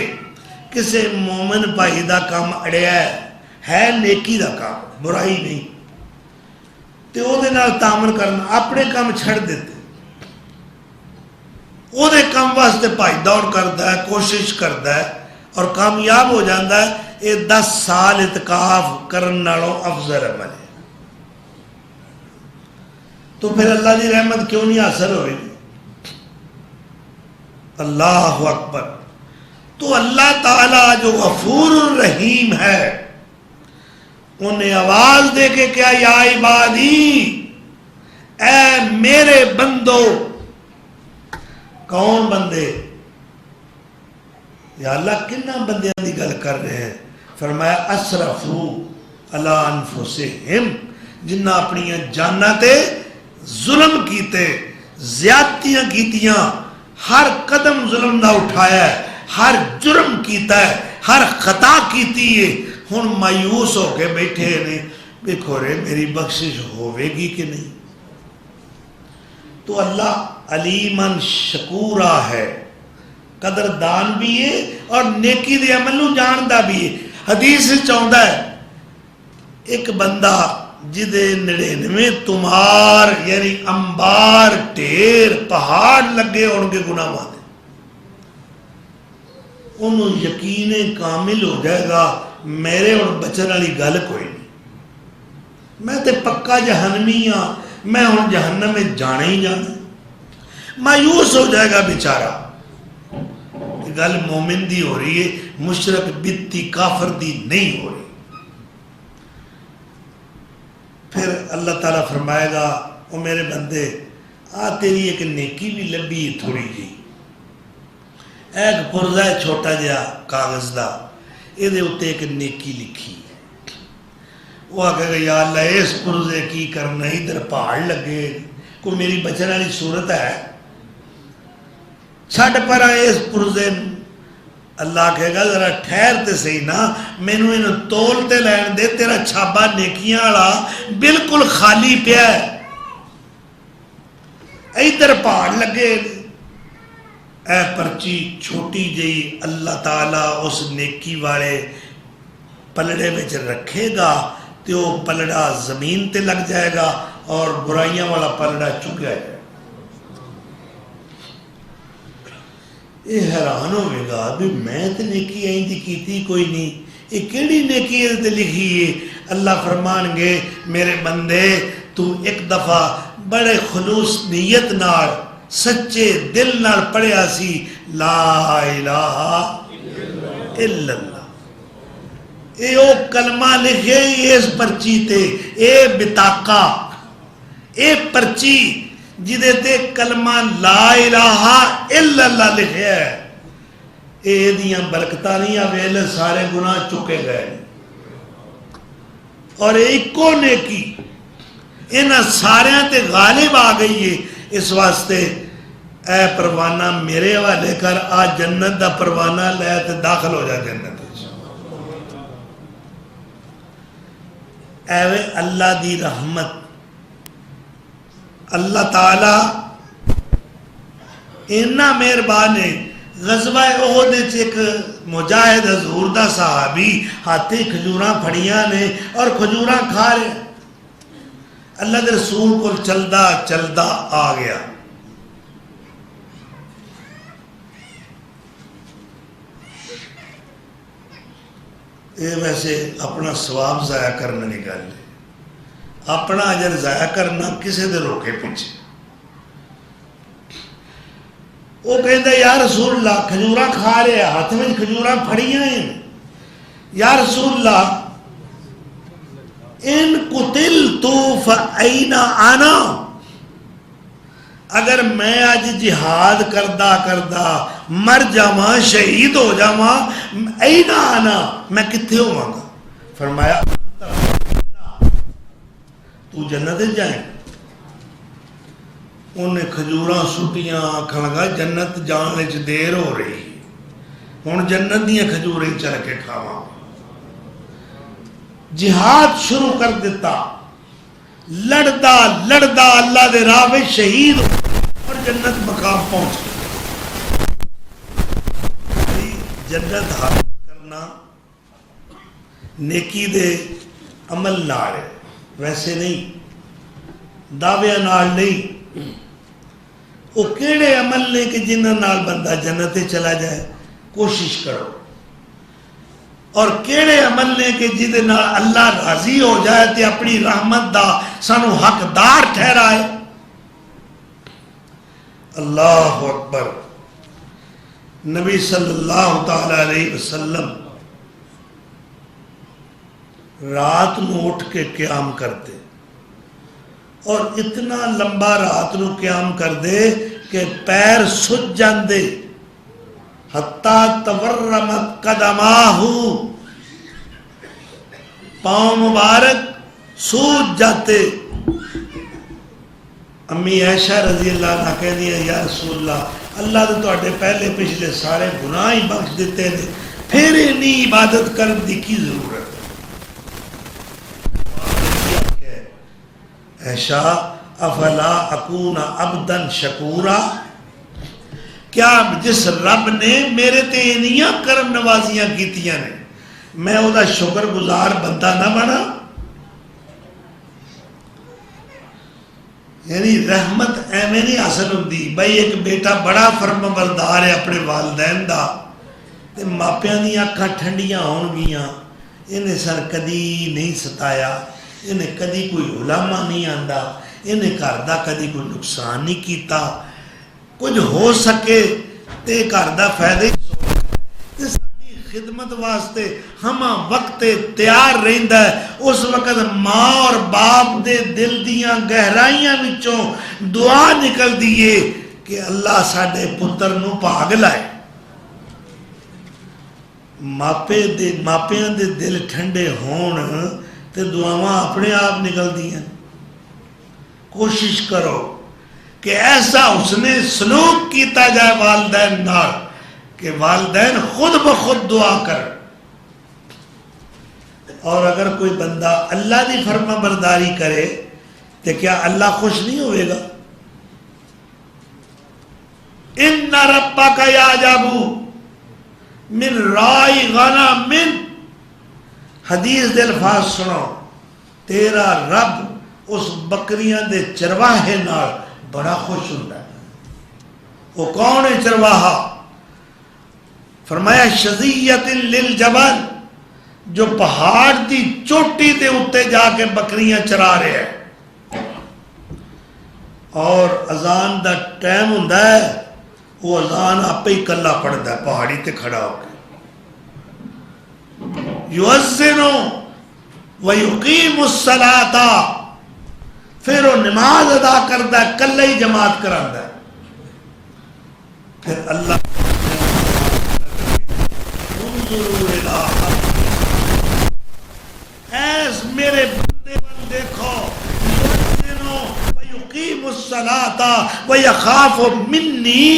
Speaker 2: کسے مومن بھائی دا کام اڑیا ہے نیکی دا کام، برائی نہیں، تے او دے نال تعامل کرنا، اپنے کام چھڑ دیتے، او دے کام واسطے بھائی دوڑ کرتا ہے، کوشش کرتا ہے اور کامیاب ہو جاتا ہے، یہ 10 سال اعتکاف کرن نالوں افضل عمل ہے۔ تو پھر اللہ دی رحمت کیوں نہیں حاصل ہوئے گی؟ اللہ اکبر۔ تو اللہ تعالیٰ جو غفور الرحیم ہے، انہیں آواز دے کے کیا، یا عبادی، اے میرے بندو۔ کون بندے؟ یا اللہ کنا بندیاں دی گل کر رہے ہیں؟ فرمایا اسرفو علی انفسہم، جنہ اپنی جاناں تے ظلم کیتے، زیادتیاں کیتیاں، ہر قدم ظلم دا اٹھایا ہے، ہر جرم کیتا ہے، ہر خطا کیتی ہے، ہن مایوس ہو کے بیٹھے نے، دیکھو رے میری بخشش ہوئے گی کہ نہیں؟ تو اللہ علیمن شکورہ ہے، قدردان بھی ہے اور نیکی دے عمل نو جاندا بھی ہے۔ حدیث چاہتا ہے ایک بندہ جدے 99 تمہار یعنی انبار ڈھیر پہاڑ لگے ہون کے گناہ دے، انہوں یقین کامل ہو جائے گا میرے اور بچن والی گل کوئی نہیں، میں تے پکا جہنمی ہاں، میں ہوں جہنم میں جانا ہی جانا۔ مایوس ہو جائے گا بیچارہ، گل مومن دی ہو رہی ہے، مشرک بدتی کافر دی نہیں ہو رہی۔ پھر اللہ تعالیٰ فرمائے گا او میرے بندے، تیری ایک نیکی بھی لبھی تھوڑی جی، ایک پرزہ ہے چھوٹا جہا کاغذ دا، یہ اتنے ایک نیکی لکھی ہے، وہ آگے گا یا اللہ اس پرزے کی کرنا، ادھر پہاڑ لگے، کوئی میری بچن والی صورت ہے، چھٹ پر آئے اس پرزے۔ اللہ کہے گا ذرا ٹھہر تے صحیح نا، مینوں انہوں تول تے لین دے، تیرا چھابا نیکیاں والا بالکل خالی پیا ہے، ادھر پہاڑ لگے۔ اے پرچی چھوٹی جئی اللہ تعالیٰ اس نیکی والے پلڑے وچ رکھے گا، تے وہ پلڑا زمین تے لگ جائے گا اور برائیاں والا پلڑا چکیا جائے گا۔ یہ حیران ہوئے گا بھی میں تے نیکی آئیں دی کیتی کوئی نہیں، یہ کیڑی نیکی تے لکھی ہے؟ اللہ فرمان گے میرے بندے تو ایک دفعہ بڑے خلوص نیت نال سچے دل نال پڑھیا سی لا الہ الا اللہ، اے او کلمہ لکھے اس پرچی تے، اے بطاقہ اے پرچی جدے تے کلمہ لا الہ الا اللہ لکھیا ہے، اے دیاں برکتاں نہیں ویلے سارے گناہ چکے گئے اور ایکو نیکی انہاں ساریاں تے غالب آ گئی ہے۔ اس واسطے اے پروانہ میرے حوالے کر، آ جنت دا پروانہ لے تے داخل ہو جا جنت وچ۔ اے اللہ دی رحمت، اللہ تعالی اتنا مہربان ہے۔ غزوہ احد وچ ایک مجاہد حضور دا صحابی ہاتھی کھجوراں پھڑیاں نے اور کھجوراں کھا رہے، اللہ دے رسول کو چلدا چلدا آ گیا، یہ ویسے اپنا ثواب ضائع کرنا نہیں گل ہے، اپنا اجر ضائع کرنا کسے دے روکے پیچھے۔ وہ کہتا یا رسول اللہ کھجوراں کھا رہے ہیں، ہاتھ میں کھجوراں پھڑیاں ہیں، یا رسول اللہ ان قتلتو فأین انا، اگر میں آج جہاد کردہ مر جاواں شہید ہو جاواں، این انا میں کتھے ہوواں گا؟ فرمایا تو جنت جائیں۔ انہیں کھجوراں سٹیاں آکھن لگا جنت جانے چ دیر ہو رہی، ہن جنت دیاں کھجوریں چل کے کھاواں۔ جہاد شروع کر دیتا، لڑدا لڑدا اللہ دے راہ وچ شہید اور جنت مقام پہنچ گئی۔ جنت حاصل کرنا نیکی دے عمل نال ہے، ویسے نہیں، دعوے نال نہیں۔ وہ کیڑے عمل نے کہ جنہاں نال بندہ جنت چلا جائے؟ کوشش کرو۔ اور کیڑے عمل نے کہ جدے نال اللہ راضی ہو جائے تے اپنی رحمت دا سانو حقدار ٹھہرائے؟ اللہ اکبر۔ نبی صلی اللہ تعالی علیہ وسلم رات نو اٹھ کے قیام کرتے اور اتنا لمبا رات نو قیام کر دے کہ پیر سج جاندے، حتیٰ تورمت قدماہ، پاؤں مبارک سوج جاتے۔ امی عائشہ رضی اللہ عنہ کہہ دیا یا رسول اللہ تو تواڈے پہلے پچھلے سارے گناہ ہی بخش دیتے ہیں، پھر اتنی عبادت کرن دی کی ضرورت ہے؟ عائشہ افلا اکون عبدا شکورا، کیا جس رب نے میرے تے انیاں کرم نوازیاں کیتیاں نے میں او دا شکر گزار بندہ نہ بنا؟ یعنی رحمت ایویں نہیں حاصل ہوندی بھائی ایک بیٹا بڑا فرما بردار ہے اپنے والدین دا تے ماپیاں دی اکھاں ٹھنڈیاں ہون گیاں، انہیں سر کدی نہیں ستایا، انہیں کدی کوئی علامہ نہیں آندا، انہیں گھر دا کدی کوئی نقصان نہیں کیتا، کچھ ہو سکے تے گھر دا فائدہ ہی تے ساری خدمت واسطے ہمہ وقت تیار رہندا ہے۔ اس وقت ماں اور باپ دے دل دیاں گہرائیاں وچوں دعا نکل دیئے کہ اللہ ساڈے پتر نو بھاگ لائے۔ ماپیاں دے دل ٹھنڈے ہون تے دعاواں اپنے آپ نکل دیاں۔ کوشش کرو کہ ایسا اس نے سلوک کیتا جائے والدین نال کہ والدین خود بخود دعا کر۔ اور اگر کوئی بندہ اللہ دی فرما برداری کرے تو کیا اللہ خوش نہیں ہوئے گا؟ ان ربک یعجب من رائی غنم، حدیث دے الفاظ سنو، تیرا رب اس بکریاں دے چرواہے نال بڑا خوش ہوتا ہے۔ وہ کون ہے چرواہا؟ فرمایا شذیۃ للجبل، جو پہاڑ دی چوٹی دے اتے جا کے بکریاں چرا رہے ہیں اور اذان دا ٹائم ہوندا ہے، وہ اذان آپ ہی کلا پڑھدا ہے پہاڑی تے کھڑا ہو کے، یؤذن ویقیم الصلاۃ، پھر وہ نماز ادا کرتا ہے، کلے ہی جماعت کراتا ہے، پھر اللہ ایس میرے بندے بل دیکھو وَيُقِيمُ الصَّلَاةَ وَيَخَافُ مِنِّي،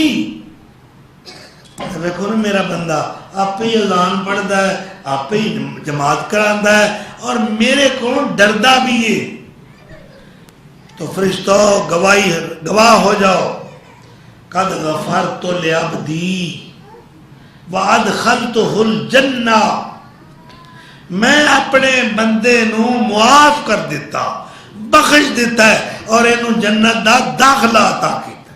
Speaker 2: دیکھو نا میرا بندہ آپ ہی اذان پڑھتا ہے، آپ ہی جماعت کراتا ہے اور میرے کو ڈردا بھی ہے۔ تو فرشتو گواہ ہو جاؤ، قد غفرت لعبدی وادخلتہ الجنہ، میں اپنے بندے نو معاف کر دیتا، بخش دیتا ہے اور انہوں جنت دا داخلہ عطا کیتا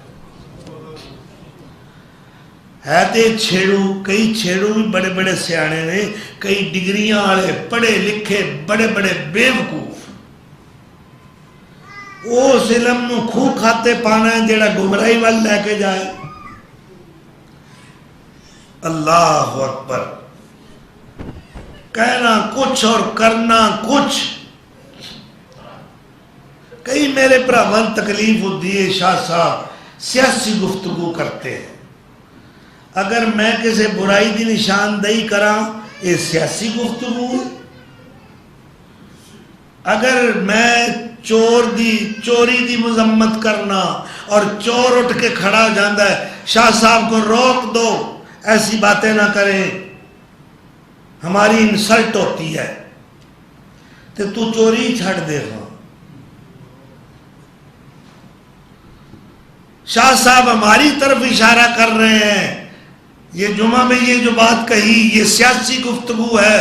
Speaker 2: ہے۔ تے چھیڑو، کئی چھیڑو بھی بڑے بڑے سیانے نے، کئی ڈگریاں والے پڑھے لکھے بڑے بڑے بیوقوف، اس علم نو کھو کھاتے پانا ہے جیڑا گمراہی وال لے کے جائے۔ اللہ اکبر، کہنا کچھ اور کرنا کچھ۔ کئی میرے بھراواں تکلیف ہوتی ہے، شاہ صاحب سیاسی گفتگو کرتے ہیں، اگر میں کسی برائی دی نشاندہی کراں یہ سیاسی گفتگو ہے، اگر میں چوری دی مذمت کرنا اور چور اٹھ کے کھڑا جاندہ ہے شاہ صاحب کو روک دو، ایسی باتیں نہ کریں، ہماری انسلٹ ہوتی ہے، تو چوری چھڑ دے گا۔ شاہ صاحب ہماری طرف اشارہ کر رہے ہیں، یہ جمعہ میں یہ جو بات کہی یہ سیاسی گفتگو ہے،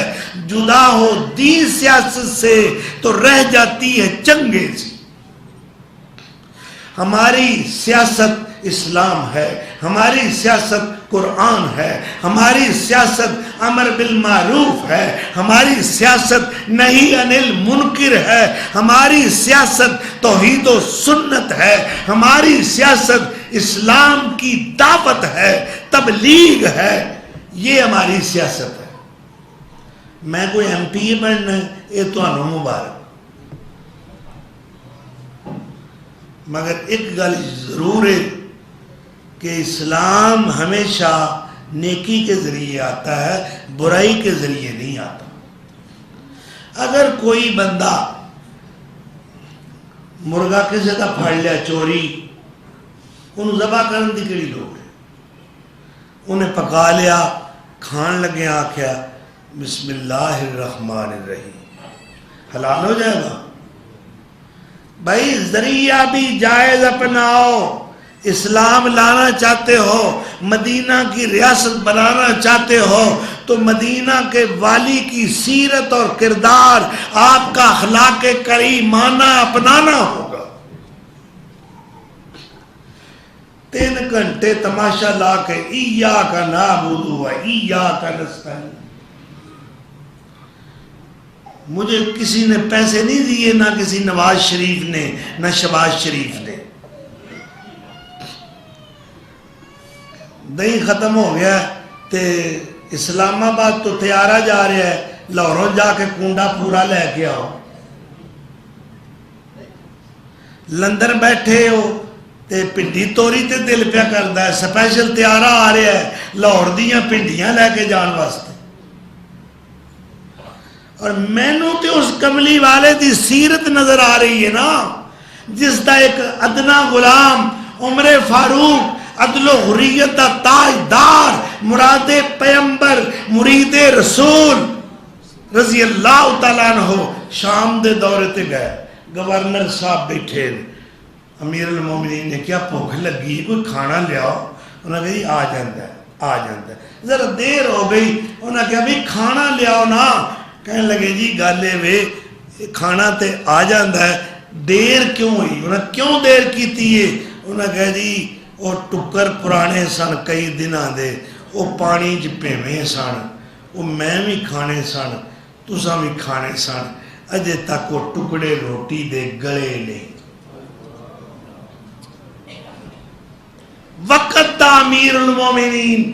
Speaker 2: جدا ہو دین سیاست سے تو رہ جاتی ہے چنگے سی۔ ہماری سیاست اسلام ہے، ہماری سیاست قرآن ہے، ہماری سیاست امر بالمعروف ہے، ہماری سیاست نہی عن المنکر ہے، ہماری سیاست توحید و سنت ہے، ہماری سیاست اسلام کی دعوت ہے، تبلیغ ہے، یہ ہماری سیاست ہے۔ میں کوئی ایم پی بننا ہے یہ تو انہوں مبارک، مگر ایک گل ضرور ہے کہ اسلام ہمیشہ نیکی کے ذریعے آتا ہے، برائی کے ذریعے نہیں آتا۔ اگر کوئی بندہ مرغا کسی کا پھڑ لیا چوری، انہوں ذبح کرن دی کیڑی لوڑ ہے؟ انہیں پکا لیا، کھان لگے، آکھیا بسم اللہ الرحمن الرحیم، حلال ہو جائے گا؟ بھائی ذریعہ بھی جائز اپناؤ۔ اسلام لانا چاہتے ہو، مدینہ کی ریاست بنانا چاہتے ہو تو مدینہ کے والی کی سیرت اور کردار، آپ کا اخلاق کریمانہ اپنانا ہوگا۔ 3 گھنٹے تماشا لا کے ایاک نعبد و ایاک نستعین، مجھے کسی نے پیسے نہیں دیے، نہ کسی نواز شریف نے، نہ شہباز شریف نے۔ دہی ختم ہو گیا تے اسلام آباد تو تیارہ جا رہا ہے، لاہوروں جا کے کنڈا پورا لے کے آؤ۔ لندن بیٹھے ہو تے پنڈی توری تے دل پیا کردا ہے، سپیشل تیارہ آ رہا ہے لاہور دیاں پنڈیاں لے کے جان واسطے۔ اور مینوں تے اس کملی والے دی سیرت نظر آ رہی ہے نا، جس دا ایک ادنا غلام عمر فاروق، عدل و حریت دا تاجدار، مراد پیمبر، مرید رسول رضی اللہ تعالیٰ عنہ، شام دے دورے تے گئے، گورنر صاحب بیٹھے، امیر المومنین نے کیا بھوک لگی کوئی کھانا لیاؤ؟ انہوں نے کہا جی آ جاندہ ہے، ذرا دیر ہو گئی، انہوں نے کہا بھی کھانا لیاؤ نا، کہنے لگے جی گالے وے کھانا تے آ جاندہ ہے، دیر کیوں ہوئی؟ انہوں نے کیوں دیر کی تھی؟ انہوں نے کہا جی وہ ٹکر پرانے سن کئی دنوں دے، وہ پانی پیویں سن، وہ میں بھی کھانے سن، تساں بھی کھانے سن، اجے تک وہ ٹکڑے روٹی دے گلے نہیں۔ وقت دا امیر المومنین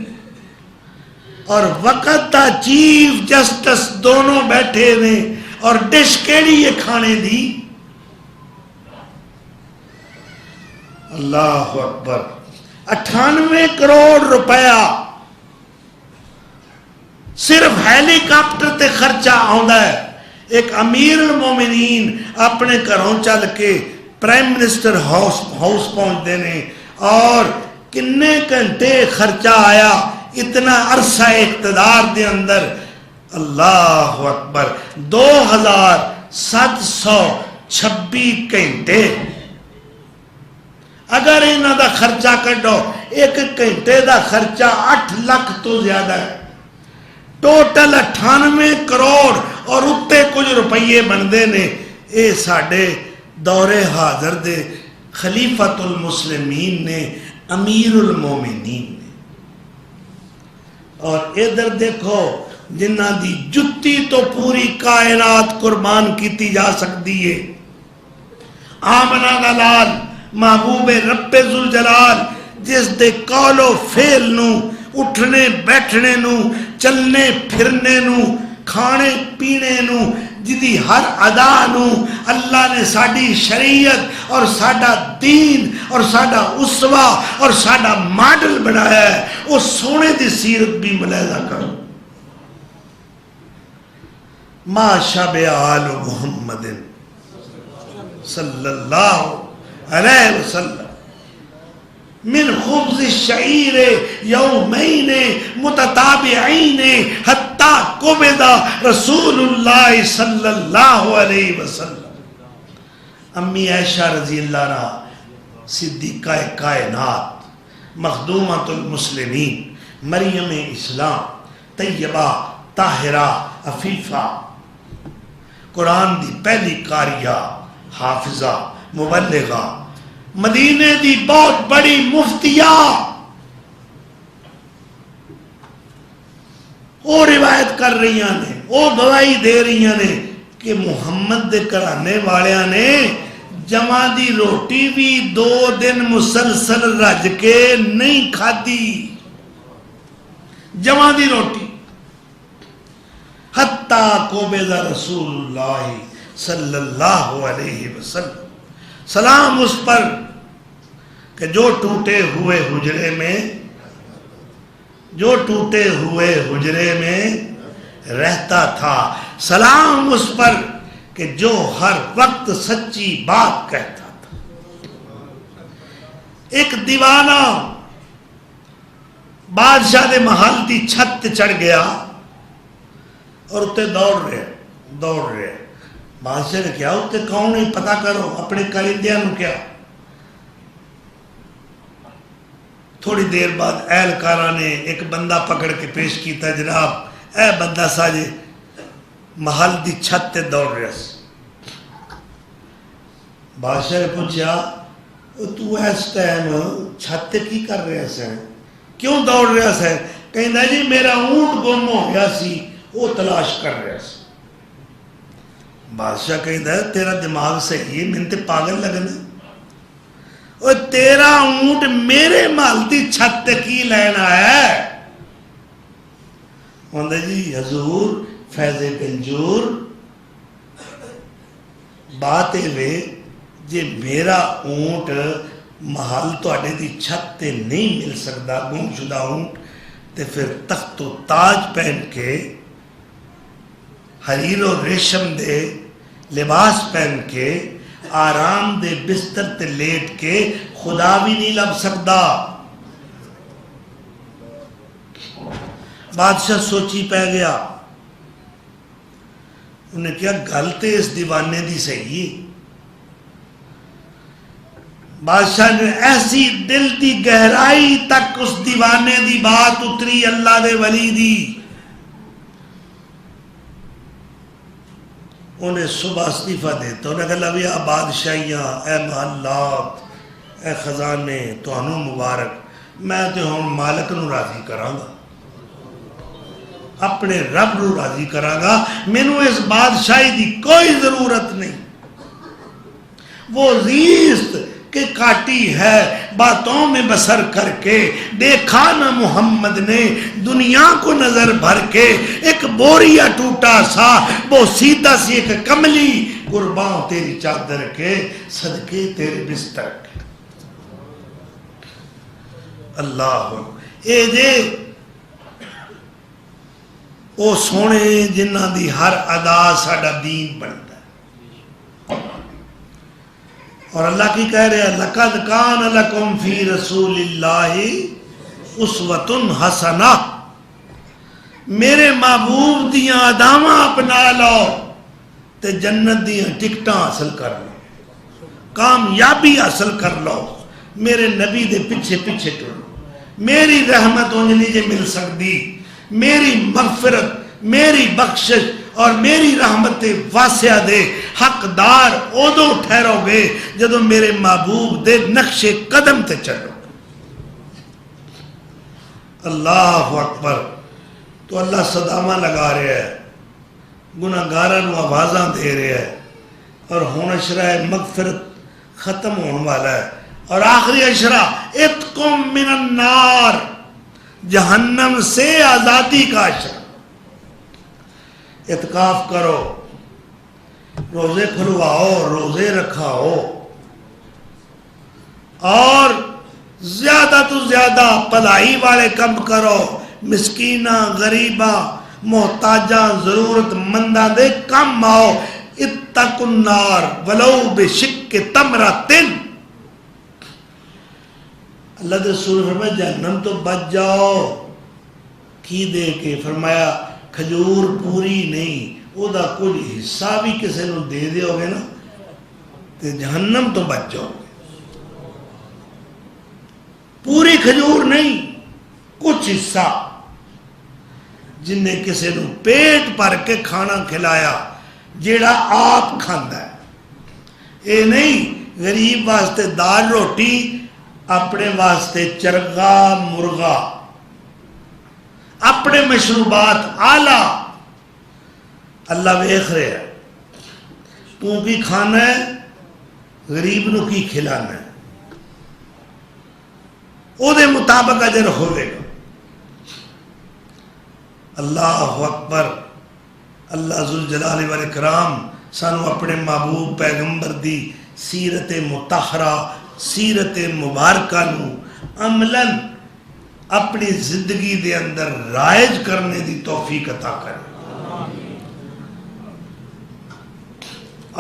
Speaker 2: اور وقت دا چیف جسٹس دونوں بیٹھے نے، اور ڈش کیڑی ہے کھانے دی؟ اللہ اکبر 98 کروڑ روپیہ صرف ہیلی کاپٹر تے خرچہ آندا ہے. ایک امیر المومنین اپنے گھروں چل کے پرائم منسٹر ہاؤس پہنچتے ہیں اور کنے گھنٹے خرچہ آیا اتنا عرصہ اقتدار دے اندر. اللہ اکبر 2726 گھنٹے. اگر انہاں دا خرچہ کڈو ایک گھنٹے دا خرچہ 8 لاکھ تو زیادہ ہے. ٹوٹل 98 کروڑ اور اتے کچھ روپیے بنتے نے. اے ساڈے دور حاضر دے خلیفۃ المسلمین نے امیر المومنین نے. اور ادھر دیکھو جنہ دی جتی تو پوری کائنات قربان کیتی جا سکتی ہے. آمنہ دا لال محبوب رب ذوالجلال جس دے قول و فعل نو اٹھنے بیٹھنے نو چلنے پھرنے نو کھانے پینے نو جدی ہر ادا نو اللہ نے ساڈی شریعت اور ساڈا دین اور ساڈا اسوہ اور ساڈا ماڈل بنایا ہے. وہ سونے دی سیرت بھی ملاحظہ کرو. ما شابہ آل محمد صلی اللہ علیہ وسلم من خبز الشعیر یومین متتابعین حتی قبض رسول اللہ صلی اللہ علیہ وسلم. امی عائشہ رضی اللہ عنہ صدیقہ کائنات مخدومۃ المسلمین مریم اسلام طیبہ طاہرہ عفیفہ قرآن دی پہلی قاریہ حافظہ مبلغہ مدینے دی بہت بڑی مفتیہ. وہ روایت کر رہی ہیں وہ گواہی دے رہی ہیں کہ محمد دے کرانے والیاں نے جمع دی روٹی بھی 2 دن مسلسل رج کے نہیں کھادی. جمع دی روٹی حتی قبض رسول اللہ صلی اللہ علیہ وسلم. سلام اس پر کہ جو ٹوٹے ہوئے حجرے میں رہتا تھا. سلام اس پر کہ جو ہر وقت سچی بات کہتا تھا. ایک دیوانہ بادشاہ دے محل دی چھت چڑھ گیا اور اتے دوڑ رہے. بادشاہ نے کیا اتے کون نہیں پتا کرو اپنے کارندیاں نو کیا. تھوڑی دیر بعد اہلکارہ نے ایک بندہ پکڑ کے پیش کیتا جناب اے بندہ ساجے محل دی چھت تے دوڑ رہا سی. بادشاہ نے پوچھا تو اس ٹائم چھت تے کی کر رہا سے کیوں دوڑ رہا سے؟ کہندا جی میرا اونٹ گم ہو گیا سی وہ تلاش کر رہا سی. بادشاہ کہتا ہے تیرا دماغ صحیح ہے میں تے پاگل لگنا اور تیرا اونٹ میرے مال دی چھت کی لینا ہے. ہوندہ جی حضور فیض گنجور بات وے جے میرا اونٹ محل تواڈے دی چھت تے نہیں مل سکتا گم شدہ اونٹ تے پھر تخت و تاج پہن کے حریر و ریشم دے لباس پہن کے آرام دے بستر تے لیٹ کے خدا بھی نہیں لب سکتا. بادشاہ سوچی پہ گیا. انہیں کیا گل تے اس دیوانے دی صحیح. بادشاہ نے ایسی دل دی گہرائی تک اس دیوانے دی بات اتری اللہ دے ولی دی. انہیں صبح استعفیٰ دیتا انہیں کہا لویا بادشاہیاں اے محلات اے خزانے تہانوں مبارک میں تو ہوں مالک نو راضی کراں گا اپنے رب نو راضی کراں گا. مینوں اس بادشاہی دی کوئی ضرورت نہیں. وہ ریست کہ کاٹی ہے باتوں میں بسر کر کے دیکھا نہ محمد نے دنیا کو نظر بھر کے. ایک بوریا ٹوٹا سا وہ سیدھا سی ایک کملی قربان تیری چادر کے صدقے تیرے بستر کے. اللہ اے جے او سونے جنہ دی ہر ادا ساڈا دین بنتا ہے. اور اللہ کی کہہ رہے ہیں لَقَدْ كَانَ لَكُمْ فِي رَسُولِ اللَّهِ أُسْوَةٌ حَسَنَةٌ. میرے محبوب دیاں اداواں اپنا لو تے جنت دیاں ٹکٹاں حاصل کر لو, کامیابی حاصل کر لو. میرے نبی دے پیچھے پیچھے ٹرو. میری رحمت انجلی جے مل سکتی, میری مغفرت, میری بخشش اور میری رحمت واسعہ دے حقدار ادو ٹھہرو گے جدو میرے محبوب دے نقش قدم تے چلو. اللہ اکبر. تو اللہ صدامہ لگا رہا ہے, گناہگاراں نو آوازاں دے رہا ہے, اور ہون اشرہ مغفرت ختم ہونے والا ہے. اور آخری اشرہ اتقم من النار, جہنم سے آزادی کا اشرہ. اعتکاف کرو, روزے کھلواؤ, روزے رکھاؤ, اور زیادہ تو زیادہ بھلائی والے کم کرو. مسکینہ, غریبہ, محتاجہ, ضرورت مندہ دے کم آؤ. اتقوا النار ولو بشق تمرۃ. اللہ دے رسول فرمایا جہنم تو بچ جاؤ. کی دے کے؟ فرمایا کھجور پوری نہیں, او دا کچھ حصہ بھی کسی نو دے دیو گے نا تے جہنم تو بچ جاؤ گے. پوری کھجور نہیں, کچھ حصہ جن نے کسی نو پیٹ بھر کے کھانا کھلایا جیڑا آپ کھاندا ہے. اے نہیں غریب واسطے دال روٹی, اپنے واسطے چرگا مرغا, اپنے مشروبات آلہ. اللہ ویکھ رہے ہیں تو کی کھانا ہے, غریب نو کی کھلانا ہے, او دے مطابق اجر ہوئے گا. اللہ اکبر. اللہ ذوالجلال والاکرام سانو اپنے محبوب پیغمبر دی سیرت مطہرہ, سیرت مبارکہ نو عملاً اپنی زندگی دے اندر رائج کرنے دی توفیق عطا کرے.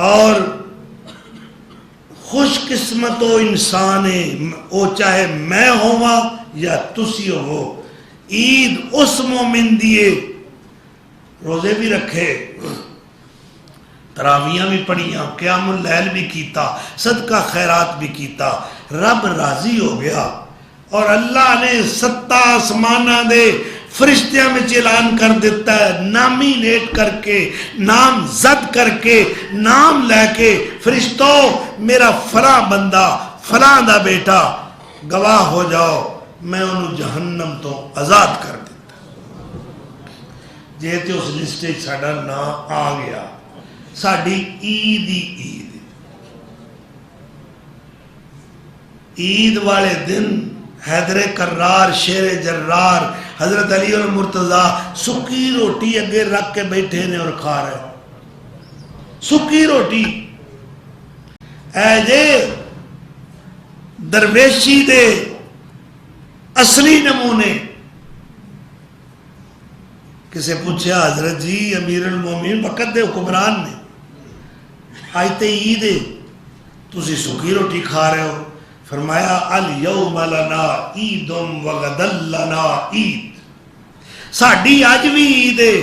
Speaker 2: اور خوش قسمت و انسان ہے, او چاہے میں ہوا یا تسی ہو. عید اس مومن دیے روزے بھی رکھے, تراویاں بھی پڑھیاں, قیام اللیل بھی کیتا, صدقہ خیرات بھی کیتا, رب راضی ہو گیا. اور اللہ نے 7 آسمانہ دے فرشتیاں میں اعلان کر دیتا ہے, نامینیٹ کر کے, نام زد کر کے, نام لے کے, فرشتوں میرا فلاں بندہ فلاں دا بیٹا گواہ ہو جاؤ, میں انہوں جہنم تو آزاد کر دیتا. جے تے اس لسٹے ساڈا نام آ گیا. ساڈی عید ہی عید. عید والے دن حیدر کرار, شیر جرار, حضرت علی المرتضیٰ سکی روٹی اگے رکھ کے بیٹھے نے اور کھا رہے. سکی روٹی. اے جے درویشی دے اصلی نمونے. کسے پوچھا حضرت جی امیر المومنین وقت دے حکمران نے, آج تے عید ہے تسی سکی روٹی کھا رہے ہو. فرمایا الیوم لنا عید وغدن لنا عید. ساڈی اج بھی عید ہے,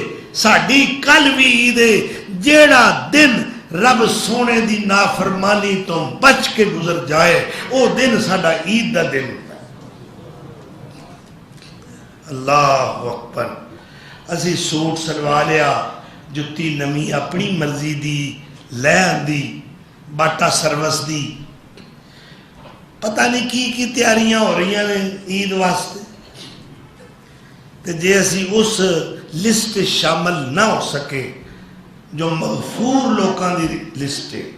Speaker 2: ساڈی کل بھی عید ہے. جیڑا دن رب سونے دی نافرمانی تو بچ کے گزر جائے او دن ساڈا عید دا دن. اللہ اکبر. اسی سوٹ سلوا لیا, جتی نمی اپنی مرضی دی لے آندی, باٹا سروس دی, پتہ نہیں کی تیاریاں ہو رہی ہیں عید واسطے. کہ جے اسی اس لسٹ شامل نہ ہو سکے جو مغفور لوکاں دی لسٹ ہے,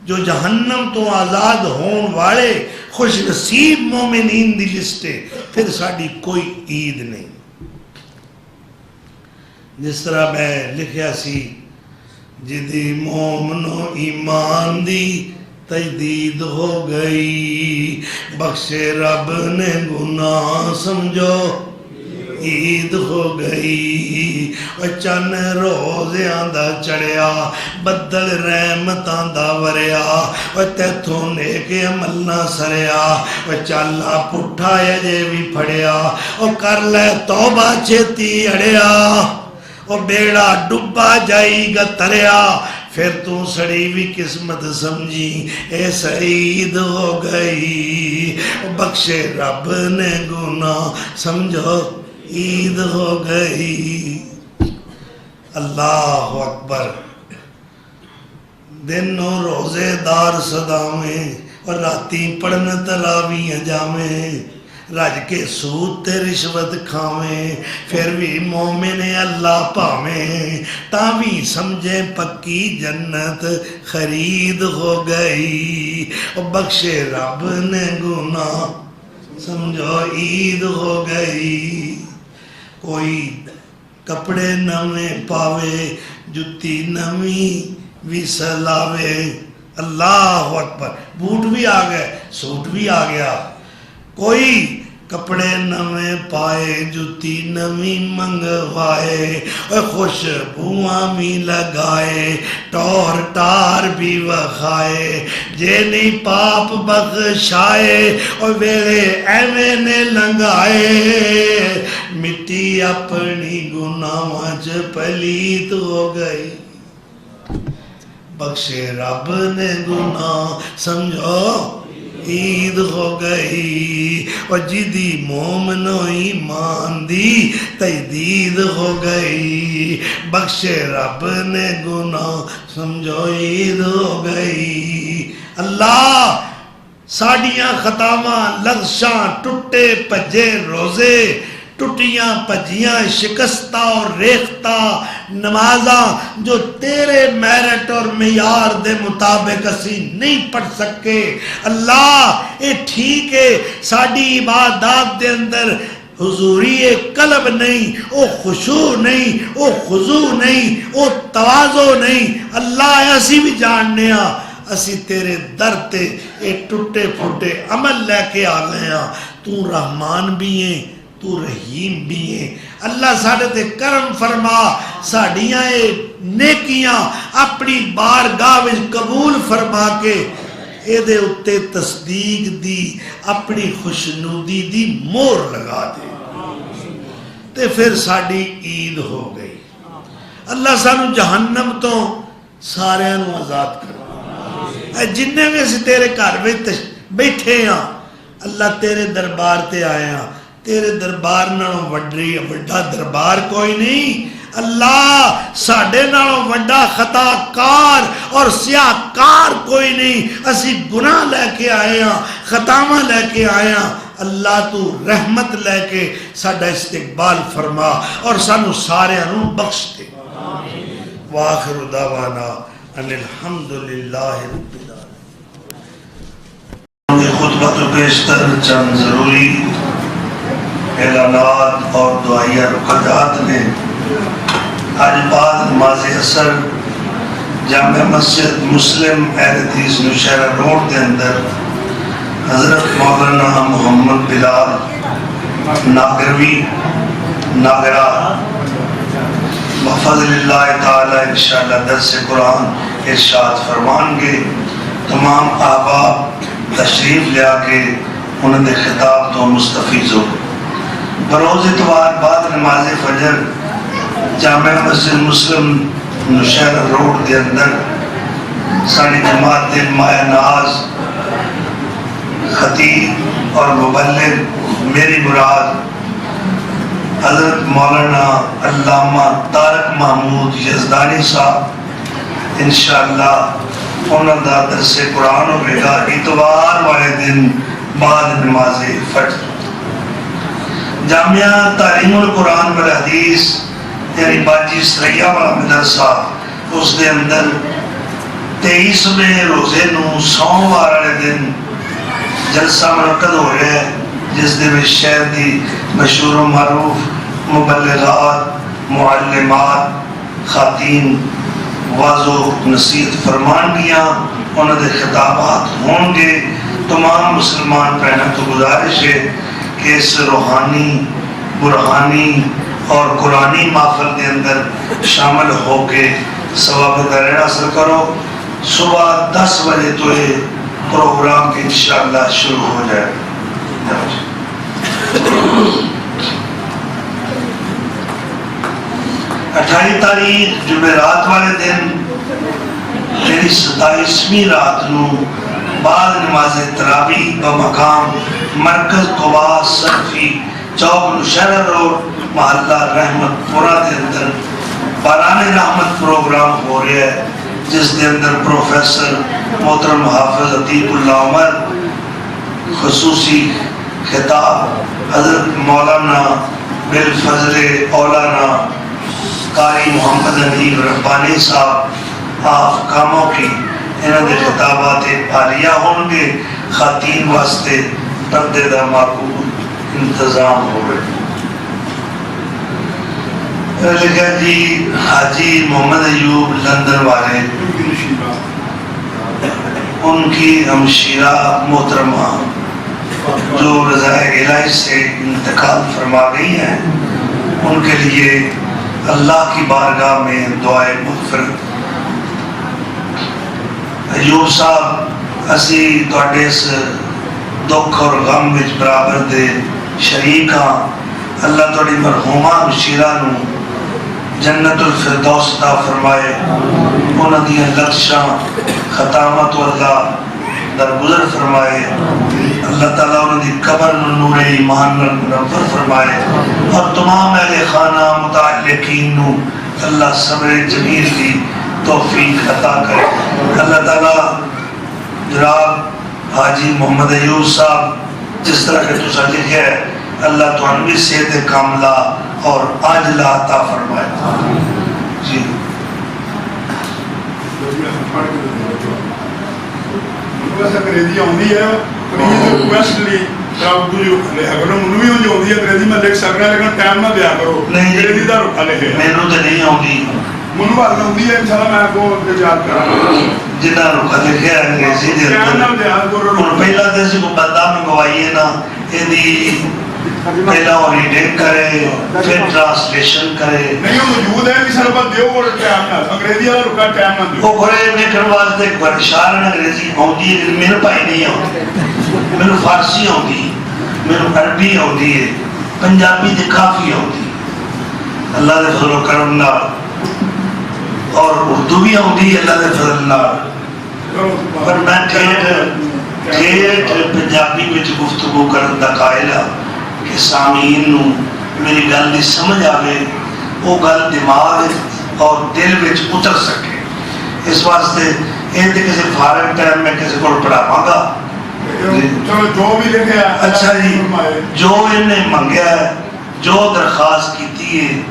Speaker 2: جو جہنم تو آزاد ہون والے خوش نصیب مومنین دی لسٹ ہے, پھر ساڈی کوئی عید نہیں. جس طرح میں لکھیا سی جدی مومنو ایمان دی تجدید ہو گئی، بخشے رب نے گناہ سمجھو عید ہو گئی، چن روزیاں دا چڑھیا، بدل رحمتاں دا وریا، تیتھوں نیک عمل نہ سریا، چالا پٹھا اجے بھی پھڑیا، کر لے توبہ چھتی اڑیا، بیڑا ڈبا جائی گا تریا، پھر تو سڑی بھی قسمت سمجھی اے سعید ہو گئی، بخشے رب نے گناہ سمجھو عید ہو گئی۔ اللہ اکبر۔ دنوں روزے دار صداویں اور راتی پڑھن تراویح جاویں، رج کے سود تے رشوت کھاویں، پھر بھی مومن اللہ پاویں، تاویں سمجھے پکی جنت خرید ہو گئی، بخشے رب نے گناہ سمجھو عید ہو گئی۔ کوئی کپڑے نویں پاوے، جتی نویں بھی سلاوے، اللہ اکبر، بوٹ بھی آ گئے، سوٹ بھی آ گیا، کوئی کپڑے نویں پائے، جتی نویں منگوائے، خوشبوئاں بھی لگائے، ٹور ٹار بھی وکھائے، جے نہیں پاپ بخشائے، اور ویلے ایویں نے لنگائے، مٹی اپنی گناہاں چ پلیت ہو گئی، بخشے رب نے گناہ سمجھو عید ہو گئی، اور جدی مومنو ایمان دی تجدید ہو گئی، بخشے رب نے گناہ سمجھو عید ہو گئی۔ اللہ ساڑیاں خطاواں لغزشاں ٹوٹے پجے روزے، ٹوٹیاں پجیاں شکستہ اور ریختہ نمازاں جو تیرے میرٹ اور معیار دے مطابق اسی نہیں پڑھ سکے، اللہ اے ٹھیک ہے ساڑی عبادات دے اندر حضوری قلب نہیں، او خشوع نہیں، او خضوع نہیں، او تواضع نہیں، اللہ اسی بھی جاننے ہاں اسی تیرے در تے اے ٹوٹے پھوٹے عمل لے کے آ گئے ہاں، تو رحمان بھی ہیں تو رحیم بھی ہیں، اللہ ساڑھے تے کرم فرما، ساڑیاں اے نیکیاں اپنی بارگاہ وچ قبول فرما کے اے دے اتے تصدیق دی اپنی خوشنودی دی مور لگا دے، تے پھر ساڑی عید ہو گئی۔ اللہ سانو جہنم تو سارے انو آزاد کر، جننے میں سے تیرے گھر بیٹھے ہاں، اللہ تیرے دربار تے آئے ہاں، تیرے دربار نالوں وڈا دربار کوئی نہیں، اللہ ساڑھے نالوں وڈا خطا کار اور سیاہ کار کوئی نہیں، اسی گناہ لے کے آئے ہاں، خطاواں لے کے آئے ہاں، اللہ تو رحمت لے کے ساڑھا استقبال فرما اور سانو سارے انو بخش دے۔ وآخر دعوانا ان الحمدللہ رب العالمین۔ یہ خطبہ تو بیشتر چند ضروری اعلانات اور دعائیہ رکعات نے، آج بعد نماز عصر جامع مسجد مسلم اہل حدیث نوشہرہ روڈ کے اندر حضرت مولانا محمد بلال ناگروی ناگرہ بفضل اللہ تعالی انشاءاللہ درس قرآن ارشاد فرمان گے، تمام احباب تشریف لیا کے انہوں نے خطاب تو مستفیض ہو۔ بروز اتوار بعد نماز فجر جامع مسجد مسلم نوشہرہ روڈ کے اندر ساری جماعت مایا ناز خطیب اور مبلغ میری مراد حضرت مولانا علامہ طارق محمود یزدانی صاحب انشاءاللہ انہوں دا درس قرآن ہوئے گا اتوار والے دن بعد نماز فجر۔ جامعہ تعلیم القرآن والحدیث یعنی باجی سریا والا مدرسہ، اس دے اندر 23ویں روزے نو سوموار والے دن جلسہ منعقد ہو رہا ہے، جس دے میں شہر دی مشہور و معروف مبلغات، معلمات، خواتین واضح و نصیحت فرمان گیا انہوں نے خطابات ہوں گے. تمام مسلمان بہنوں کو گزارش ہے کہ اس روحانی برہانی اور قرآنی محفل کے اندر شامل ہو کے ثواب درجہ حاصل کرو. صبح 10 بجے تو یہ پروگرام انشاءاللہ شروع ہو جائے. 28 تاریخ جمعرات والے دن میری 27ویں رات نو بعد نماز تراویح بمقام مرکز قباء صرفی چوک نوشہرہ روڈ محلہ رحمت پورہ کے اندر باران رحمت پروگرام ہو رہا ہے جس کے اندر پروفیسر محترم حافظ عتیق اللہ عمر خصوصی خطاب حضرت مولانا بالفضل اولانا قاری محمد حنیف ربانی صاحب آف کاموں کی انہوں نے خطابات عالیہ ہوں گے. خواتین واسطے پردے دا معقول انتظام ہوئے. لکھا جی حاجی محمد ایوب لندن والے ان کی ہمشیرہ محترمہ جو رضائے الہی سے انتقال فرما گئی ہیں ان کے لیے اللہ کی بارگاہ میں دعائے مغفرت. ایوب صاحب اسی تواڈے اس دکھ اور غم وچ برابر دے شریک ہاں. اللہ تواڈی مرحومہ ہمشیرہ نو جنت الفردوس عطا فرمائے. انہاں دی لغزشاں خطامت اللہ درگزر فرمائے. اللہ تعالیٰ انہاں دی قبر نور ایمان منور فرمائے اور تمام اہل خانہ متعلقین نو اللہ صبر جمیل دی توفیق عطا کرے. اللہ تعالیٰ جناب حاجی محمد ایوب صاحب جس طرح کہ تسا لکھا ہے اللہ تعالیٰ بھی صحت کاملہ اور عاجلہ عطا فرمائے. جی
Speaker 3: بس انگریزی آتی ہے پلیز ریکویسٹ لی اردو جو اگر منو بھی جو آتی ہے انگریزی میں لکھ سکنا لیکن ٹائم نہ دیا کرو. انگریزی کا رکھا لکھے
Speaker 2: میرے تو نہیں آتی
Speaker 3: منو بات آتی ہے انشاءاللہ میں آپ کو یاد کرا
Speaker 2: جنہ رکھا لکھے انگریزی دے اور پہلا دے سے کو بندہ میں گوائیے نا یہ پہلا ریڈنگ کرے پھر ٹرانسلیشن کرے.
Speaker 3: نہیں موجود ہے کہ سربت دیو اور ٹائم نہ انگریزی والا رکا ٹائم نہ دیو.
Speaker 2: وہ بڑے میٹر واسطے ورشار انگریزی آتی ہے لیکن میرے پائی نہیں آتی. میرے فارسی آتی میرے عربی آتی ہے پنجابی دے کافی آتی اللہ دے فضل و کرم نال اور اردو بھی آتی ہے اللہ دے فضل نال. پر میں ٹھیٹ پنجابی میں گفتگو کرن دا قائل ہاں کہ سامعین نو میری گل دی سمجھ آوے وہ گل دماغ اور دل وچ اتر سکے. اس واسطے یہ تے کسی فارغ ٹائم میں کسی کو پڑھاواں گا.
Speaker 3: جو بھی لکھے
Speaker 2: اچھا جی جو انہیں منگیا ہے جو درخواست کیتی ہے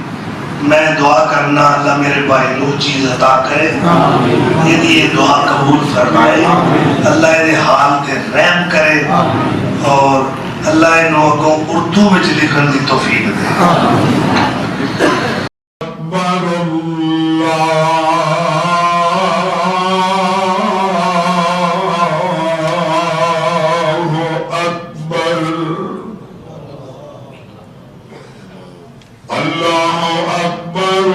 Speaker 2: میں دعا کرنا اللہ میرے بھائی وہ چیز عطا کرے. یہ دعا قبول فرمائے. اللہ یہ حال تے رحم کرے اور اللہ انہوں کو اردو میں لکھن دی توفیق دے.
Speaker 3: اکبر اللہ اکبر اللہ اکبر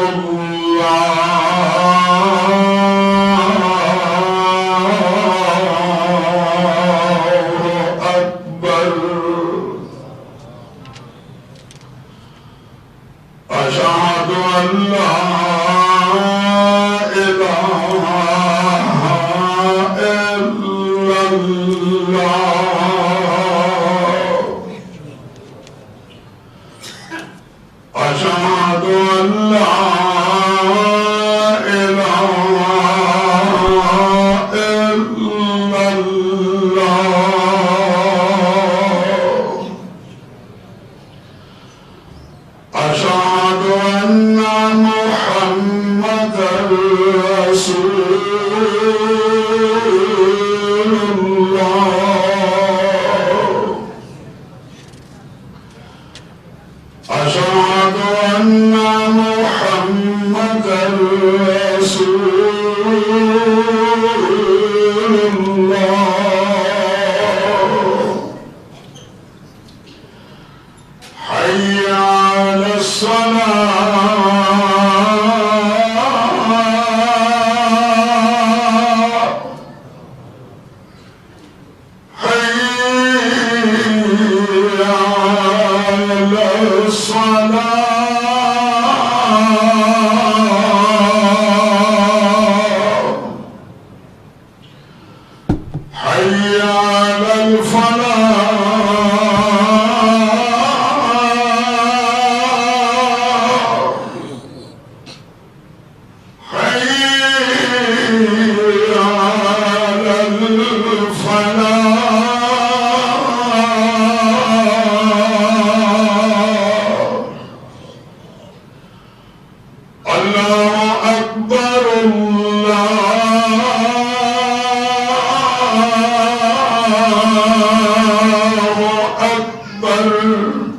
Speaker 3: أشهد أن لا إله إلا الله أشهد أن لا إله إلا الله أشهد أن رسول الله حي على الصلاة حي على الصلاة حي على الفلاح حي على الفلاح الله أكبر الله أكبر